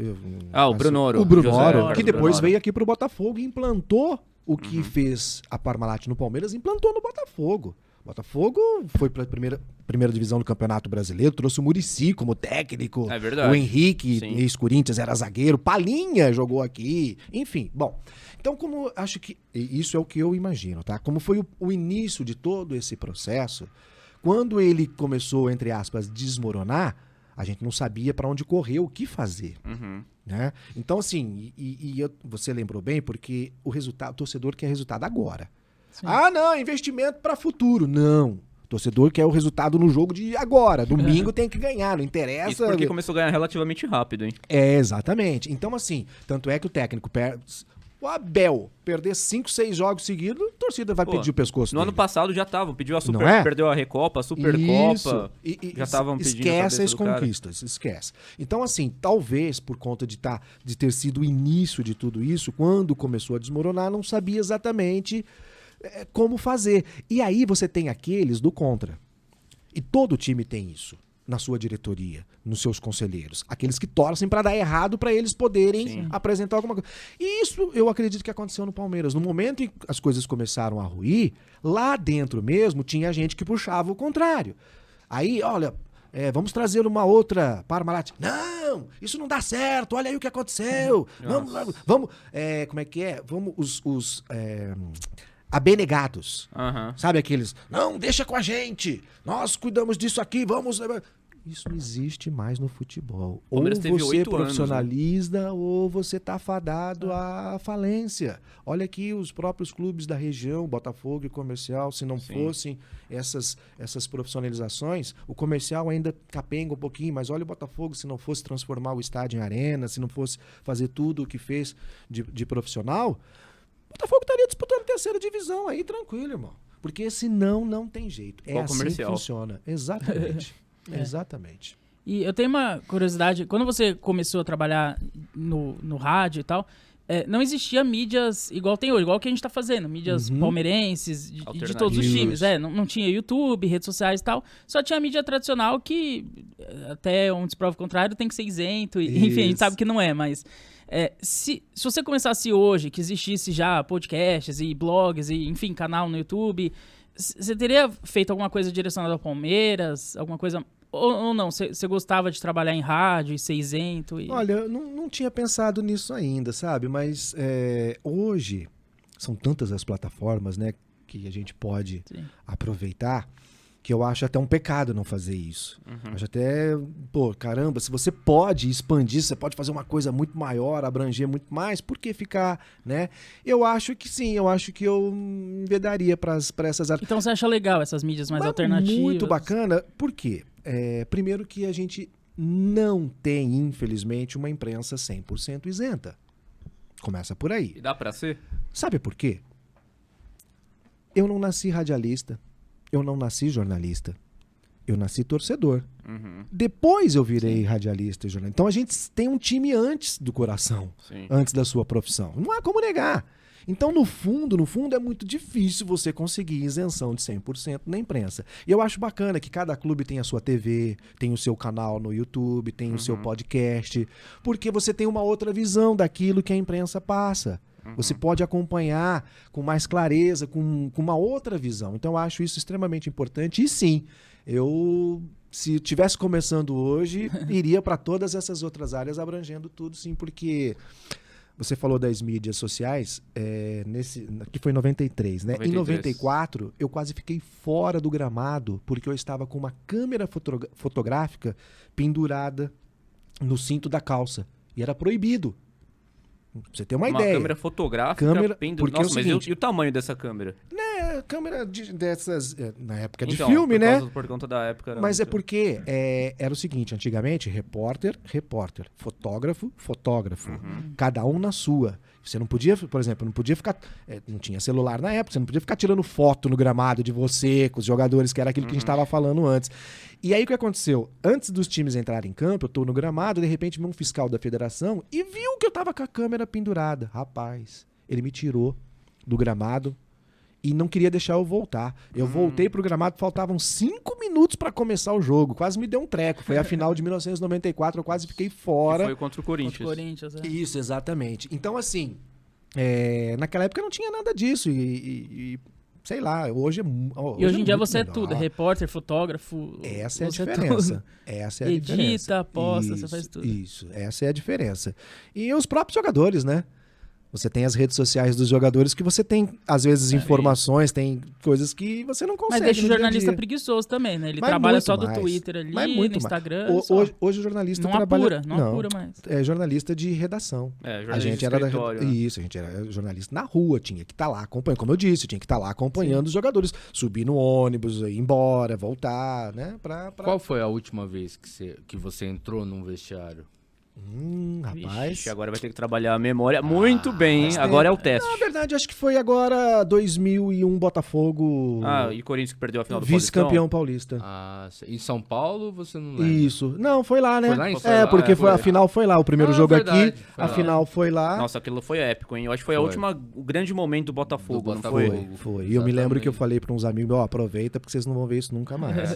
O Brunoro. O Brunoro, José que depois Brunoro. veio aqui pro Botafogo e implantou o que fez a Parmalat no Palmeiras, implantou no Botafogo. O Botafogo foi para a primeira divisão do Campeonato Brasileiro, trouxe o Muricy como técnico. É verdade. O Henrique, Sim. ex-Corinthians, era zagueiro. Palinha jogou aqui. Enfim, bom. Então, como acho que isso é o que eu imagino, tá? Como foi o início de todo esse processo, quando ele começou, entre aspas, desmoronar, a gente não sabia para onde correr, o que fazer. Né? Então, assim, você lembrou bem, porque o torcedor quer resultado agora. Sim. Ah, não, investimento para futuro. Não. O torcedor quer o resultado no jogo de agora. Domingo tem que ganhar, não interessa. Isso porque começou a ganhar relativamente rápido, hein? Exatamente. Então, assim, tanto é que o técnico o Abel perder 5, 6 jogos seguidos, a torcida vai pedir o pescoço No dele. ano passado já estavam, pediu a Super, Não é? perdeu a Recopa, a Supercopa, já estavam pedindo a esquece cabeça as do cara. conquistas, esquece. Então, assim, talvez por conta de ter sido o início de tudo isso, quando começou a desmoronar, não sabia exatamente como fazer. E aí você tem aqueles do contra. E todo time tem isso na sua diretoria, nos seus conselheiros. Aqueles que torcem para dar errado para eles poderem apresentar alguma coisa. E isso eu acredito que aconteceu no Palmeiras. No momento em que as coisas começaram a ruir, lá dentro mesmo tinha gente que puxava o contrário. Aí, olha, vamos trazer uma outra Parmalat. Não, isso não dá certo, olha aí o que aconteceu. Vamos, como é que é? Vamos os abenegados. Sabe aqueles, não, deixa com a gente, nós cuidamos disso aqui, vamos... Isso não existe mais no futebol. Ou você profissionaliza ou você tá fadado à falência. Olha aqui os próprios clubes da região, Botafogo e Comercial, se não fossem essas profissionalizações, o Comercial ainda capenga um pouquinho, mas olha o Botafogo, se não fosse transformar o estádio em arena, se não fosse fazer tudo o que fez de profissional, o Botafogo estaria disputando a terceira divisão aí, tranquilo, irmão. Porque senão não tem jeito. É assim que funciona. Exatamente. Exatamente. E eu tenho uma curiosidade, quando você começou a trabalhar no rádio e tal, não existia mídias igual tem hoje, igual que a gente tá fazendo, mídias palmeirenses, de todos os times. Não tinha YouTube, redes sociais e tal, só tinha a mídia tradicional que, até onde se prova o contrário, tem que ser isento, enfim, a gente sabe que não é, mas... se você começasse hoje, que existisse já podcasts e blogs, e enfim, canal no YouTube, você teria feito alguma coisa direcionada ao Palmeiras? Alguma coisa... Ou não? Você gostava de trabalhar em rádio e ser isento? Olha, eu não tinha pensado nisso ainda, sabe? Mas hoje são tantas as plataformas, né, que a gente pode aproveitar, que eu acho até um pecado não fazer isso. Acho até, caramba, se você pode expandir, você pode fazer uma coisa muito maior, abranger muito mais, por que ficar, né? Eu acho que sim, eu acho que eu envedaria para essas... Então você acha legal essas mídias mais alternativas? Muito bacana, por quê? Primeiro que a gente não tem, infelizmente, uma imprensa 100% isenta. Começa por aí. E dá pra ser? Sabe por quê? Eu não nasci radialista. Eu não nasci jornalista. Eu nasci torcedor. Depois eu virei radialista e jornalista. Então a gente tem um time antes do coração, antes da sua profissão. Não há como negar. Então, no fundo, é muito difícil você conseguir isenção de 100% na imprensa. E eu acho bacana que cada clube tem a sua TV, tem o seu canal no YouTube, tem o seu podcast, porque você tem uma outra visão daquilo que a imprensa passa. Você pode acompanhar com mais clareza, com uma outra visão. Então, eu acho isso extremamente importante. E sim, eu se tivesse começando hoje, iria para todas essas outras áreas, abrangendo tudo, sim, porque você falou das mídias sociais, que foi em 93, né? 93. Em 94, eu quase fiquei fora do gramado, porque eu estava com uma câmera fotográfica pendurada no cinto da calça, e era proibido. Pra você ter uma ideia. Câmera fotográfica porque Nossa, é o mas seguinte, e o tamanho dessa câmera? câmera dessas, na época de Então, filme, né? Por conta da época. Era Mas é muito- porque era o seguinte, antigamente, repórter, fotógrafo. Cada um na sua. Você não podia, por exemplo, não podia ficar... não tinha celular na época, você não podia ficar tirando foto no gramado de você, com os jogadores, que era aquilo que a gente estava falando antes. E aí o que aconteceu? Antes dos times entrarem em campo, eu tô no gramado, de repente veio um fiscal da federação e viu que eu tava com a câmera pendurada. Rapaz, ele me tirou do gramado e não queria deixar eu voltar. Eu voltei pro gramado, faltavam 5 minutos pra começar o jogo. Quase me deu um treco. Foi a final de 1994, eu quase fiquei Que fora. foi contra o Corinthians. Contra o Corinthians, Isso, exatamente. Então, assim, naquela época não tinha nada disso. E sei lá, hoje é E hoje em dia muito você é melhor. tudo, é repórter, fotógrafo. Essa é a você é diferença. tudo. Essa é a Edita, diferença. posta, você faz tudo. Isso, essa é a diferença. E os próprios jogadores, né? Você tem as redes sociais dos jogadores que você tem, às vezes, informações, tem coisas que você não consegue. Mas deixa o no dia a jornalista dia. preguiçoso também, né? Ele Mas trabalha muito só do mais. Twitter ali, Mas no muito mais. Instagram. só. Hoje o jornalista Não trabalha... apura, não apura mais. É jornalista de redação. Jornalista A gente de era escritório, né? Isso, a gente era jornalista na rua, tinha que estar lá acompanhando, como eu disse, tinha que estar lá acompanhando os jogadores, subir no ônibus, ir embora, voltar, né? Qual foi a última vez que você entrou num vestiário? Rapaz. Ixi, agora vai ter que trabalhar a memória muito bem, hein? faz Agora é o tempo. teste. Na verdade, acho que foi agora 2001 Botafogo, E Corinthians que perdeu a final do vice-campeão paulista. Em São Paulo você não lembra? Isso. Não, foi lá, né? Foi lá em São Paulo? Porque Foi. a final foi lá. O primeiro jogo verdade, aqui, foi a lá. final foi lá. Nossa, aquilo foi épico, hein? Eu acho que foi, o grande momento do Botafogo, Do não Botafogo. foi? Foi. E eu me lembro que eu Exatamente. falei para uns amigos, aproveita porque vocês não vão ver isso nunca mais.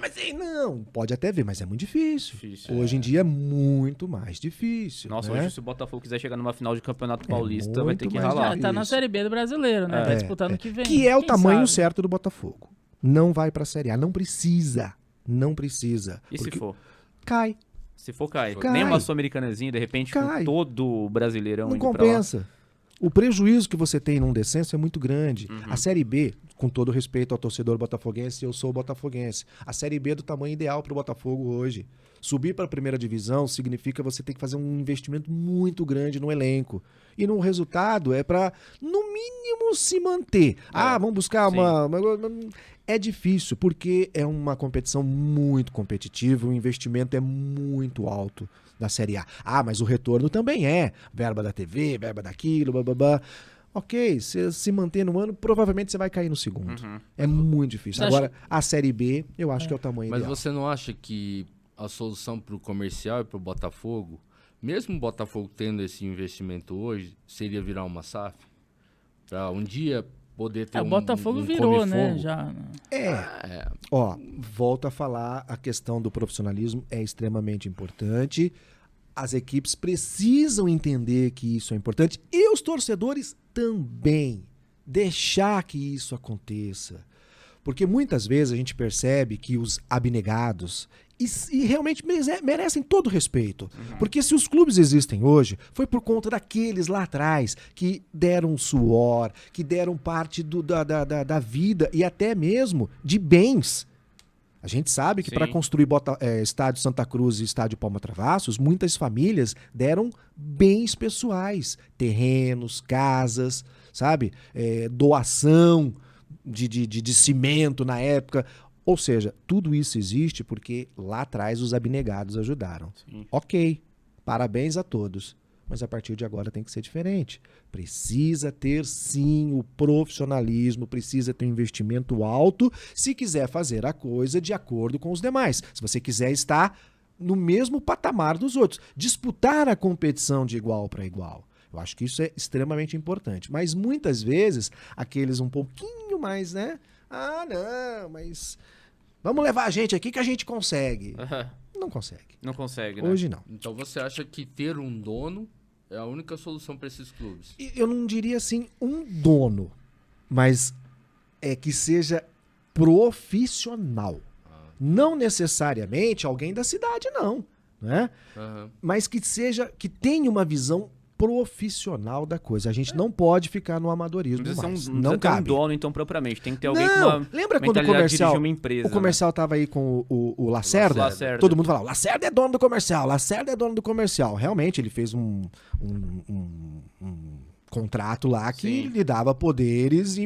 Mas não, pode até ver, mas é muito difícil. Difícil, Hoje em dia é muito mais difícil. Nossa, né? hoje se o Botafogo quiser chegar numa final de campeonato paulista, vai ter muito que mais ralar. Tá na Isso. Série B do brasileiro, né? Vai disputar no que vem. Que é o Quem tamanho sabe? certo do Botafogo. Não vai pra Série A, não precisa. Não precisa. E se Porque for? cai, Se for, cai. Cai. Nem uma sul-americanazinha, de repente, Cai. com todo o brasileirão não indo pra lá. compensa. O prejuízo que você tem num descenso é muito grande. Uhum. A Série B, com todo respeito ao torcedor botafoguense, eu sou botafoguense. A Série B é do tamanho ideal para o Botafogo hoje. Subir para a primeira divisão significa você ter que fazer um investimento muito grande no elenco. E no resultado é para, no mínimo, se manter. Vamos buscar sim. É difícil, porque é uma competição muito competitiva, o investimento é muito alto da Série A. Mas o retorno também é. Verba da TV, verba daquilo, bababá. Ok, se manter no ano, provavelmente você vai cair no segundo. É muito difícil. Você Agora, a Série B, eu acho que é o tamanho Mas ideal. você não acha que a solução para o comercial e para o Botafogo, mesmo o Botafogo tendo esse investimento hoje, seria virar uma SAF? Para um dia poder ter O Botafogo um virou, né? come-fogo? Já. Volto a falar, a questão do profissionalismo é extremamente importante. As equipes precisam entender que isso é importante e os torcedores também. Deixar que isso aconteça. Porque muitas vezes a gente percebe que os abnegados e realmente merecem todo respeito. Porque se os clubes existem hoje, foi por conta daqueles lá atrás que deram suor, que deram parte da vida e até mesmo de bens. A gente sabe que Sim. para construir estádio Santa Cruz e estádio Palma Travassos, muitas famílias deram bens pessoais, terrenos, casas, sabe? Doação de cimento na época. Ou seja, tudo isso existe porque lá atrás os abnegados ajudaram. Sim. Ok, parabéns a todos. Mas a partir de agora tem que ser diferente. Precisa ter, sim, o profissionalismo, precisa ter um investimento alto se quiser fazer a coisa de acordo com os demais. Se você quiser estar no mesmo patamar dos outros. Disputar a competição de igual para igual. Eu acho que isso é extremamente importante. Mas muitas vezes, aqueles um pouquinho mais, né? Não, mas vamos levar a gente aqui que a gente consegue. Não consegue. Não consegue, né? Hoje não. Então você acha que ter um dono é a única solução para esses clubes? E eu não diria assim um dono, mas é que seja profissional. não necessariamente alguém da cidade, não, né? Mas que tenha uma visão profissional da coisa. A gente não pode ficar no amadorismo mais. Não cabe. Ter um dono, então, propriamente. Tem que ter alguém com uma lembra quando o comercial tava aí com o Lacerda? Lacerda? Todo mundo falava, Lacerda é dono do comercial, Lacerda é dono do comercial. Realmente, ele fez um contrato lá que lhe dava poderes.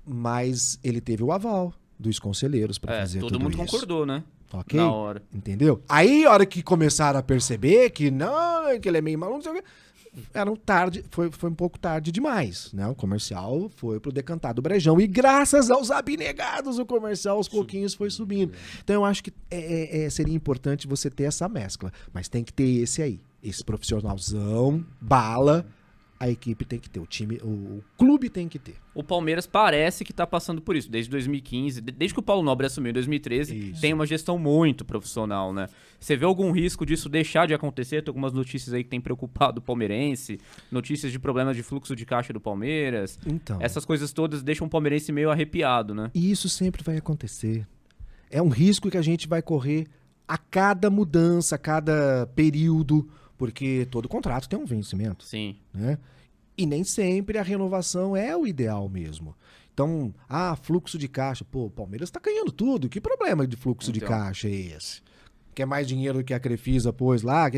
Mas ele teve o aval dos conselheiros para fazer tudo isso. Todo mundo concordou, né? Ok? Na hora. Entendeu? Aí, a hora que começaram a perceber que que ele é meio maluco, foi um pouco tarde demais, né? O comercial foi pro decantado brejão e graças aos abnegados o comercial aos pouquinhos foi subindo. Então eu acho que seria importante você ter essa mescla, mas tem que ter esse profissionalzão, bala. A equipe tem que ter, o clube tem que ter. O Palmeiras parece que tá passando por isso, desde 2015, desde que o Paulo Nobre assumiu em 2013, tem uma gestão muito profissional, né? Você vê algum risco disso deixar de acontecer? Tem algumas notícias aí que tem preocupado o palmeirense, notícias de problemas de fluxo de caixa do Palmeiras. Então, essas coisas todas deixam o palmeirense meio arrepiado, né? E isso sempre vai acontecer. É um risco que a gente vai correr a cada mudança, a cada período, porque todo contrato tem um vencimento. Sim. Né? E nem sempre a renovação é o ideal mesmo. Então, fluxo de caixa. Pô, o Palmeiras tá ganhando tudo. Que problema de fluxo de caixa é esse? Quer mais dinheiro do que a Crefisa pôs lá?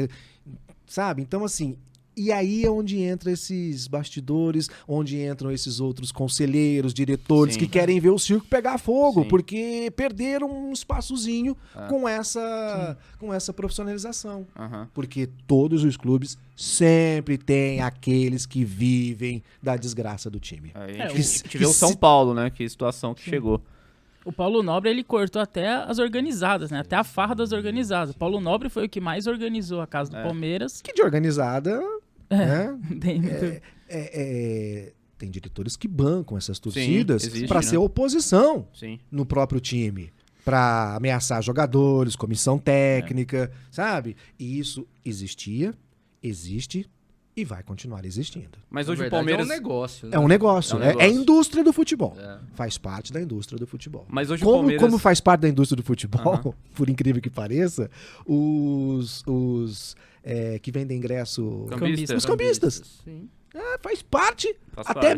Sabe? Então, assim... E aí é onde entram esses bastidores, onde entram esses outros conselheiros, diretores que querem ver o circo pegar fogo, porque perderam um espaçozinho com essa profissionalização. Porque todos os clubes sempre têm aqueles que vivem da desgraça do time. A gente vê o São Paulo, né? Que situação que chegou. O Paulo Nobre, ele cortou até as organizadas, né? Até a farra das organizadas. O Paulo Nobre foi o que mais organizou a casa do Palmeiras. Que de organizada... Né? Tem tem diretores que bancam essas torcidas para ser né? oposição no próprio time, para ameaçar jogadores, comissão técnica, sabe? E isso existia, existe e vai continuar existindo. Mas hoje o Palmeiras é um negócio, né? É um negócio, é a indústria do futebol. Faz parte da indústria do futebol. Mas hoje o Palmeiras... Como faz parte da indústria do futebol, por incrível que pareça, os que vendem ingresso... Os cambistas. Sim. Faz parte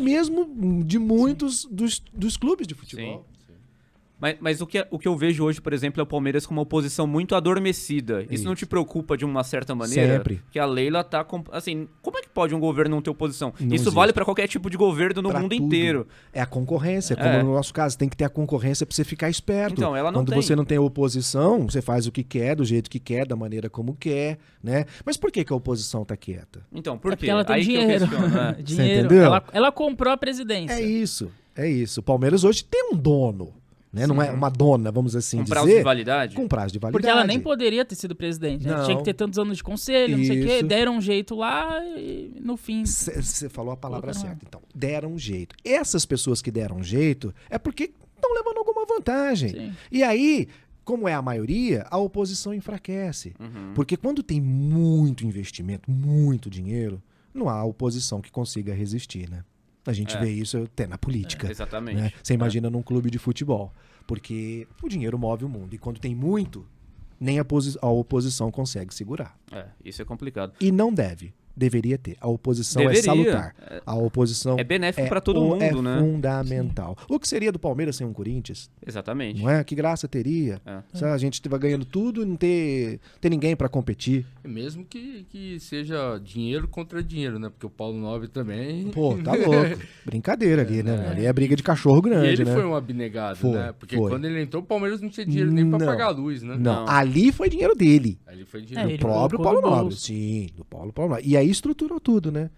mesmo de muitos dos clubes de futebol. Sim. Mas o que eu vejo hoje, por exemplo, é o Palmeiras com uma oposição muito adormecida. Isso não te preocupa de uma certa maneira? Sempre. Que a Leila tá... Assim, como é que pode um governo não ter oposição? Não Isso existe. vale para qualquer tipo de governo no mundo tudo. inteiro. É a concorrência, como no nosso caso. Tem que ter a concorrência para você ficar esperto. Então, ela não Quando tem. você não tem oposição, você faz o que quer, do jeito que quer, da maneira como quer, né? Mas por que a oposição tá quieta? Então, por quê? porque ela tem Aí dinheiro. Que eu questiono, né? Dinheiro. Você entendeu? Ela comprou a presidência. É isso. O Palmeiras hoje tem um dono. Né? Não é uma dona, vamos assim com dizer. prazo de validade? Com prazo de validade. Porque ela nem poderia ter sido presidente. Né? Tinha que ter tantos anos de conselho, não sei o quê. Deram um jeito lá e no fim... Você falou a palavra certa. Então, deram um jeito. Essas pessoas que deram um jeito é porque estão levando alguma vantagem. Sim. E aí, como é a maioria, a oposição enfraquece. Porque quando tem muito investimento, muito dinheiro, não há oposição que consiga resistir, né? A gente vê isso até na política. Exatamente. Né? Você imagina num clube de futebol. Porque o dinheiro move o mundo. E quando tem muito, nem a oposição consegue segurar. Isso é complicado. E não deve. Deveria ter. A oposição Deveria. é salutar. A oposição é benéfico para todo mundo, né? É fundamental. O que seria do Palmeiras sem um Corinthians? Exatamente. Não é? Que graça teria? Se a gente estiver ganhando tudo e não ter ninguém para competir. Mesmo que seja dinheiro contra dinheiro, né? Porque o Paulo Nobre também... Pô, tá louco. Brincadeira ali, né? Ali é briga de cachorro grande, e ele né? foi um abnegado, né? Porque quando ele entrou, o Palmeiras não tinha dinheiro nem pra pagar a luz, né? Não, ali foi dinheiro dele. Ali foi dinheiro Do próprio Paulo Nobre. Sim, do Paulo Nobre. E aí estruturou tudo, né?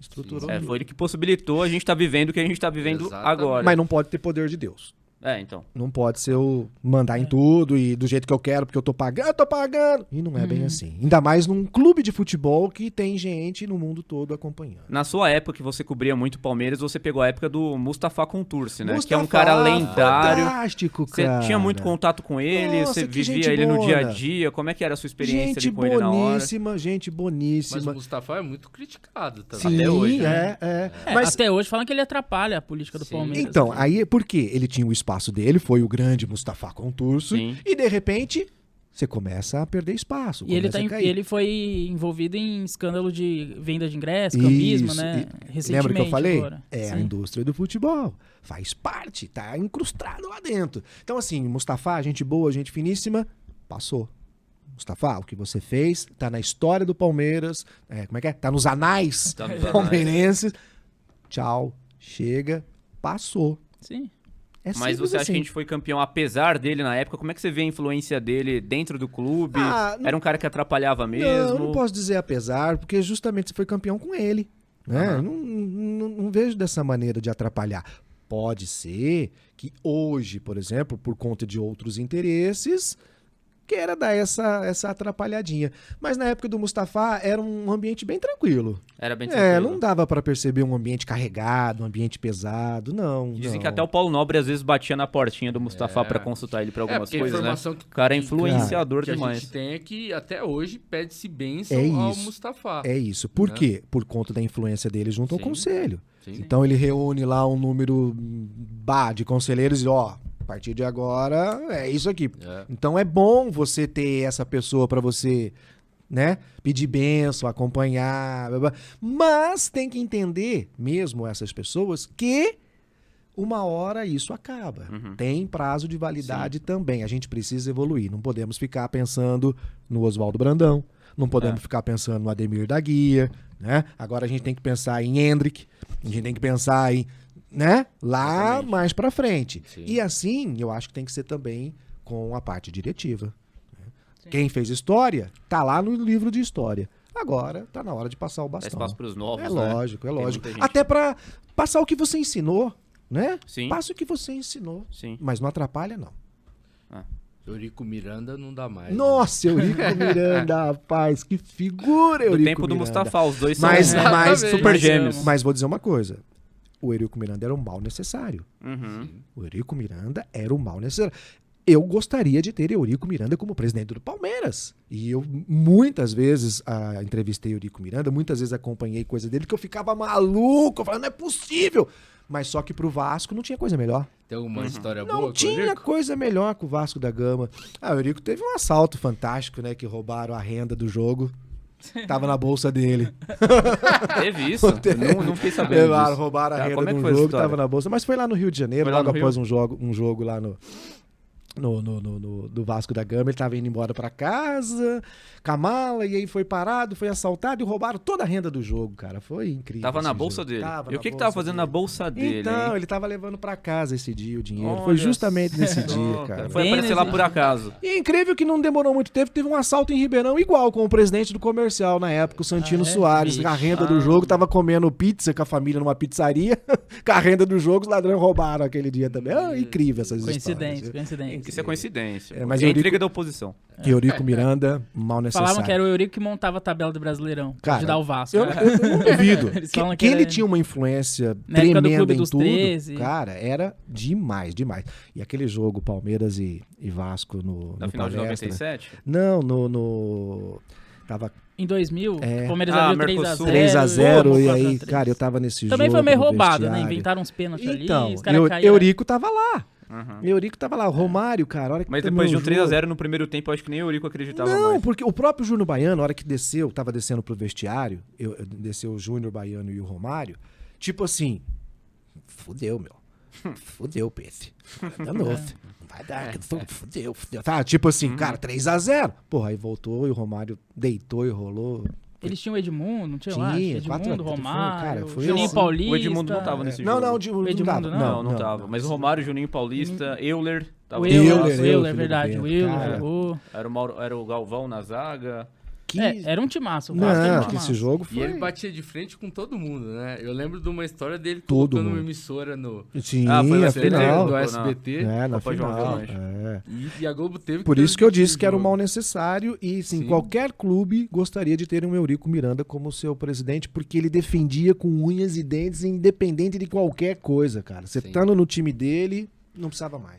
Estruturou tudo. Foi ele que possibilitou a gente estar vivendo o que a gente está vivendo agora. Mas não pode ter poder de Deus. Então. Não pode ser eu mandar em tudo e do jeito que eu quero, porque eu tô pagando. E não é bem assim. Ainda mais num clube de futebol que tem gente no mundo todo acompanhando. Na sua época, que você cobria muito Palmeiras, você pegou a época do Mustafa Contursi, né? Que é um cara lendário. Fantástico, cara. Você tinha muito contato com ele, Nossa, você que vivia gente ele no boa. dia a dia. Como é que era a sua experiência ali com ele na hora? Gente boníssima. Mas o Mustafa é muito criticado também. Sim, até hoje, é, né? Mas Até hoje falam que ele atrapalha a política do Palmeiras. então, aí por quê? Ele tinha o espaço espaço dele, foi o grande Mustafa Contursi, Sim. e de repente você começa a perder espaço. E ele, começa a cair. ele foi envolvido em escândalo de venda de ingresso, cambismo, Isso, né? e Recentemente. lembra que eu falei? Agora. É a Sim. indústria do futebol. Faz parte, tá incrustado lá dentro. Então, assim, Mustafa, gente boa, gente finíssima, passou. Mustafa, o que você fez tá na história do Palmeiras. Como é que é? Tá nos anais Tá nos anais. palmeirenses. Tchau, chega, passou. Sim. É Mas simples você acha que a assim. gente foi campeão apesar dele na época? Como é que você vê a influência dele dentro do clube? Não- Era um cara que atrapalhava mesmo? Não, eu não posso dizer apesar, porque justamente você foi campeão com ele. Né? Aham. Não vejo dessa maneira de atrapalhar. Pode ser que hoje, por exemplo, por conta de outros interesses, queira dar essa atrapalhadinha. Mas na época do Mustafa era um ambiente bem tranquilo. Era bem tranquilo. Não dava pra perceber um ambiente carregado, um ambiente pesado, não. Dizem não. que até o Paulo Nobre às vezes batia na portinha do Mustafa pra consultar ele pra algumas porque a coisas, né? informação O cara é influenciador que a demais. gente tem é que até hoje pede-se bênção É ao isso. Mustafa. É isso. Por Né? quê? Por conta da influência dele junto ao Sim. conselho. Sim. Então ele reúne lá um número de conselheiros e a partir de agora é isso aqui. É. Então é bom você ter essa pessoa pra você, né, pedir bênção, acompanhar, blá, blá. Mas tem que entender mesmo essas pessoas que uma hora isso acaba. Tem prazo de validade também. A gente precisa evoluir. Não podemos ficar pensando no Oswaldo Brandão. Não podemos ficar pensando no Ademir da Guia, né? Agora a gente tem que pensar em Hendrick. A gente tem que pensar em, né? Lá Exatamente. mais pra frente. Sim. E assim, eu acho que tem que ser também com a parte diretiva. Né? Quem fez história, tá lá no livro de história. Agora tá na hora de passar o Dá bastão. espaço pros novos, É né? lógico, é Tem lógico. muita gente. Até pra passar o que você ensinou, né? Sim. Passa o que você ensinou. Sim. Mas não atrapalha, não. Eurico Miranda não dá mais. Nossa, Eurico Miranda, rapaz, que figura, Do Eurico tempo do Miranda. Mustafa, os dois são Mas super gêmeos. Mas vou dizer uma coisa. O Eurico Miranda era um mal necessário. Uhum. O Eurico Miranda era um mal necessário. Eu gostaria de ter Eurico Miranda como presidente do Palmeiras. E eu muitas vezes entrevistei Eurico Miranda, muitas vezes acompanhei coisa dele que eu ficava maluco, eu falava, não é possível. Mas só que pro Vasco não tinha coisa melhor. Tem alguma história boa Não com o tinha Eurico? coisa melhor que o Vasco da Gama. O Eurico teve um assalto fantástico, né? Que roubaram a renda do jogo. Tava na bolsa dele. Teve isso? Não fiquei sabendo disso. Roubaram a Tá, renda como é de que um foi essa jogo, história? tava na bolsa. Mas foi lá no Rio de Janeiro, Foi lá logo no após Rio? um jogo lá do Vasco da Gama. Ele tava indo embora pra casa, com a mala, e aí foi parado, foi assaltado e roubaram toda a renda do jogo, cara. Foi incrível. Tava na esse bolsa jogo. dele. Tava E na o que bolsa tava fazendo na dele. bolsa dele, Então, hein? ele tava levando pra casa esse dia o dinheiro. Olha Foi justamente nesse só, dia, cara. Foi Bem aparecer lá nesse por acaso. E é incrível que não demorou muito tempo, teve um assalto em Ribeirão igual com o presidente do comercial na época, o Santino Soares. Vixe. A renda do jogo, tava comendo pizza com a família numa pizzaria. Com a renda do jogo, os ladrões roubaram aquele dia também. Incrível essas Coincidência, histórias. coincidência. Isso é coincidência. É, mas É a Eurico- intriga da oposição. Eurico Miranda, mal necessário. Falavam que era o Eurico que montava a tabela do Brasileirão. Pra Cara, ajudar o Vasco. Eu não duvido. Eles falam que que ele era- tinha uma influência Na época do tremenda Clube em dos tudo. 13. Cara, era demais, demais. E aquele jogo Palmeiras e Vasco no Na final de Palestra. 97? Não, no... Tava Em 2000, É. o Palmeiras Ah, abriu Mercosul. 3x0 e aí, 4x3. cara, eu tava nesse jogo. Também foi meio no roubado, né? vestiário. Inventaram uns pênaltis Então, ali, os caras caíram. Eurico tava lá. Uhum. Eurico tava lá. O Romário, cara, a hora que Mas terminou depois de um o jogo- 3x0 no primeiro tempo, eu acho que nem o Eurico acreditava Não, mais. porque o próprio Júnior Baiano, a hora que desceu, tava descendo pro vestiário, desceu o Júnior Baiano e o Romário, tipo assim, fudeu, meu. Fudeu, Pedro. Danou, filho. Não vai dar, fudeu. Tá, tipo assim, cara, 3x0. Porra, aí voltou e o Romário deitou e rolou. Eles tinham o Edmundo, não tinha lá? Tinha, Edmundo, 4x4, Romário, cara, foi Juninho assim. Paulista. O Edmundo não tava nesse Não, jogo. não, O Edmundo dava. não? Não tava. Mas o Romário, Juninho Paulista, Euler... Tava O no Euler, Vasco. o Euler, filho verdade. do O Bento, Euler cara. jogou. Era o Galvão na zaga. Era um timaço. O Vasco era um Não, que timaço. esse jogo E foi... ele batia de frente com todo mundo, né? Eu lembro de uma história dele Todo colocando uma mundo. emissora no Sim, Ah, foi o a SBT, final. do na- SBT. Na Copa João final. Avelange. É. E a Globo teve Por isso que eu transmitir disse que era um jogo. mal necessário e, sim, Sim. qualquer clube gostaria de ter um Eurico Miranda como seu presidente, porque ele defendia com unhas e dentes, independente de qualquer coisa, cara. Você Sim. estando no time dele, não precisava mais.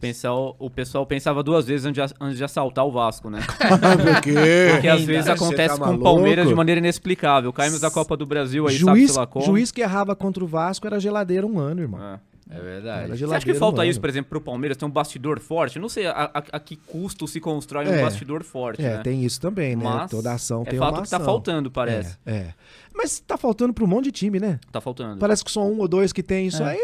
O pessoal pensava duas vezes antes de assaltar o Vasco, né? Por quê? Porque às vezes Você acontece tá com o maluco? Palmeiras de maneira inexplicável. Caímos da Copa do Brasil aí, sabe-se lá como. Juiz que errava contra o Vasco era geladeira um ano, irmão. É. É verdade. Era Você acha que geladeira falta no isso, ano. por exemplo, pro Palmeiras ter um bastidor forte? Eu não sei a que custo se constrói um bastidor forte, né? Tem isso também, né? Mas Toda ação é tem fato uma que tá ação. faltando, parece. Mas tá faltando pra um monte de time, né? Tá faltando. Parece que só um ou dois que tem isso aí.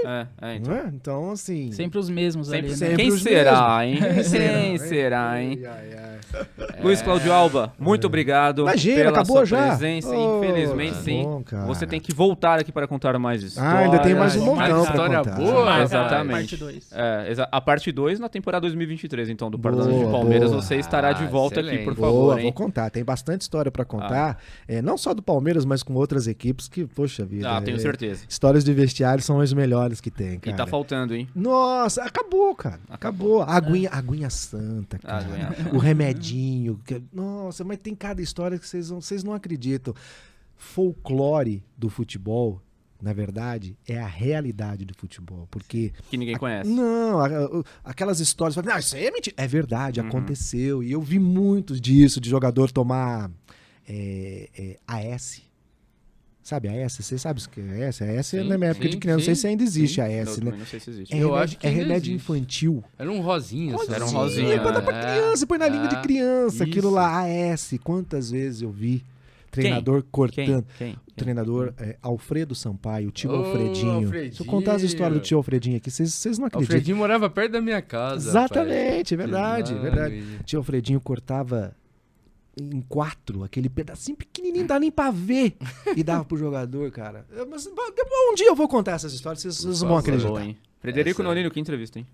Então. Não é? Então, assim... Sempre os mesmos ali, né? sempre Quem os será, hein? mesmos. Quem será, hein? Ai, ai. Luiz Cláudio Alba, muito obrigado Imagina, pela acabou sua já? presença. Oh, Infelizmente, tá sim. bom, cara. Você tem que voltar aqui para contar mais histórias. Ainda tem mais um Mais montão pra história contar. boa. Marca Exatamente. a parte 2. A parte 2 na temporada 2023, então, do Boa, Parlando de Palmeiras. boa. Você estará de volta aqui, Excelente. por Boa, favor, vou hein? contar. Tem bastante história pra contar. Não só do Palmeiras, mas com outras equipes que, poxa vida. Tenho certeza. Histórias de vestiário são as melhores que tem, E cara. tá faltando, hein? Nossa, acabou, cara. Acabou. Aguinha santa, cara. Aguinha. O remedinho. Nossa, mas tem cada história que vocês não acreditam. Folclore do futebol, na verdade, é a realidade do futebol. Porque Que ninguém conhece. não, aquelas histórias, não, isso aí é mentira. É verdade, aconteceu. E eu vi muitos disso, de jogador tomar AS. Sabe AS? Você sabe o que é AS? AS Sim, na minha época de sim, criança, não sei sim, se ainda existe sim. AS, Eu né? não sei se existe. É Eu remédio, acho que é ainda remédio existe. infantil. Era um rosinha. só. Era um Sim, rosinha, pra dar pra criança, põe na língua de criança, aquilo isso. lá, AS. Quantas vezes eu vi treinador cortando. Quem? O treinador Alfredo Sampaio, o tio Ô, Alfredinho. Alfredinho. Se eu contar as histórias do tio Alfredinho aqui, vocês não O acreditam. Alfredinho morava perto da minha casa. Exatamente, é rapaz. verdade, é Que verdade. maravilha. Tio Alfredinho cortava em 4, aquele pedacinho pequenininho, não dá nem pra ver, e dava pro jogador, cara. Mas um dia eu vou contar essas histórias, vocês vão favor. acreditar. Boa, hein? Frederico Essa- Nonino, que entrevista, hein?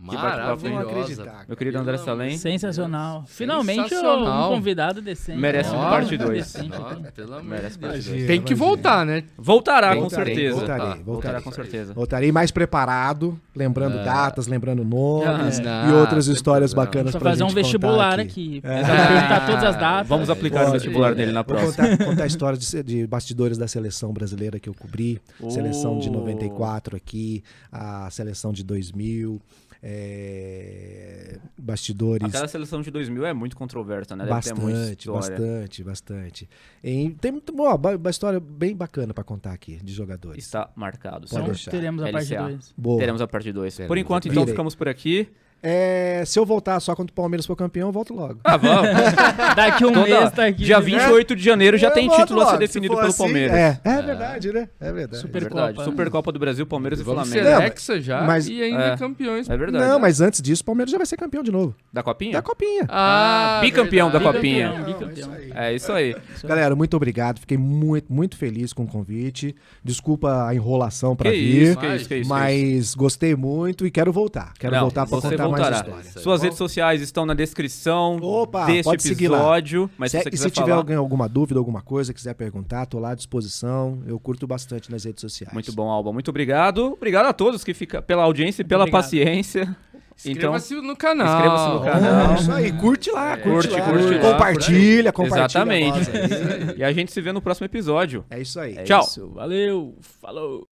Maravilhosa. Vão acreditar. Meu querido André Pelo amor Salem. de Sensacional. Deus. Finalmente Sensacional. um convidado decente. Merece né? uma parte 2. Decente Nossa, aqui. pelo amor Merece de parte Deus. dois. Tem que voltar, né? Voltará, com Voltarei, certeza. voltarei. Voltará, com certeza. Voltarei mais preparado, lembrando datas, lembrando nomes Ah, e outras sem histórias problema. bacanas Só pra fazer um gente contar vestibular aqui. aqui. Perguntar todas as datas. Vamos aplicar o Pode, vestibular pode. dele na Vou próxima. contar histórias de bastidores da seleção brasileira que eu cobri. Seleção de 94 aqui, a seleção de 2000, bastidores... Aquela seleção de 2000 é muito controversa, né? Deve ter muita Bastante, história. bastante. Tem uma história bem bacana pra contar aqui, de jogadores. Está marcado. Pode Então deixar. teremos a parte LCA. 2. Boa. Teremos a parte 2. Por Teremos enquanto, a então, parte. ficamos por aqui. Se eu voltar só quando o Palmeiras for campeão, eu volto logo. Ah, vamos. Daqui um Toda- mês tá aqui. Dia né? 28 de janeiro já Eu tem volto título a ser logo. definido Se for pelo assim, Palmeiras. É verdade, né? É verdade. Super- Verdade. Supercopa. Supercopa do Brasil, Palmeiras e Vamos Flamengo. ser Não, mas- Hexa já mas- e ainda é. campeões. É verdade. Não, mas antes disso, o Palmeiras já vai ser campeão de novo. Da Copinha? Da Copinha. bicampeão da verdade. Copinha. Bicampeão. É isso aí. Galera, muito obrigado. Fiquei muito feliz com o convite. Desculpa a enrolação pra Que vir. isso, que isso, que isso. Mas gostei muito e quero voltar. Quero Não, voltar pra você contar voltará. mais histórias. Suas redes sociais estão na descrição Opa, deste pode seguir lá. episódio. Mas se Se, você e quiser se tiver falar... alguma dúvida, alguma coisa, quiser perguntar, tô lá à disposição. Eu curto bastante nas redes sociais. Muito bom, Alba. Muito obrigado. Obrigado a todos que ficam pela audiência e pela Obrigado. paciência. Então, Inscreva-se no canal. inscreva-se no canal. Isso aí, curte lá, Curte lá. lá. Compartilha. Exatamente. nós aí. E a gente se vê no próximo episódio. É isso aí. Tchau. Isso, valeu, falou.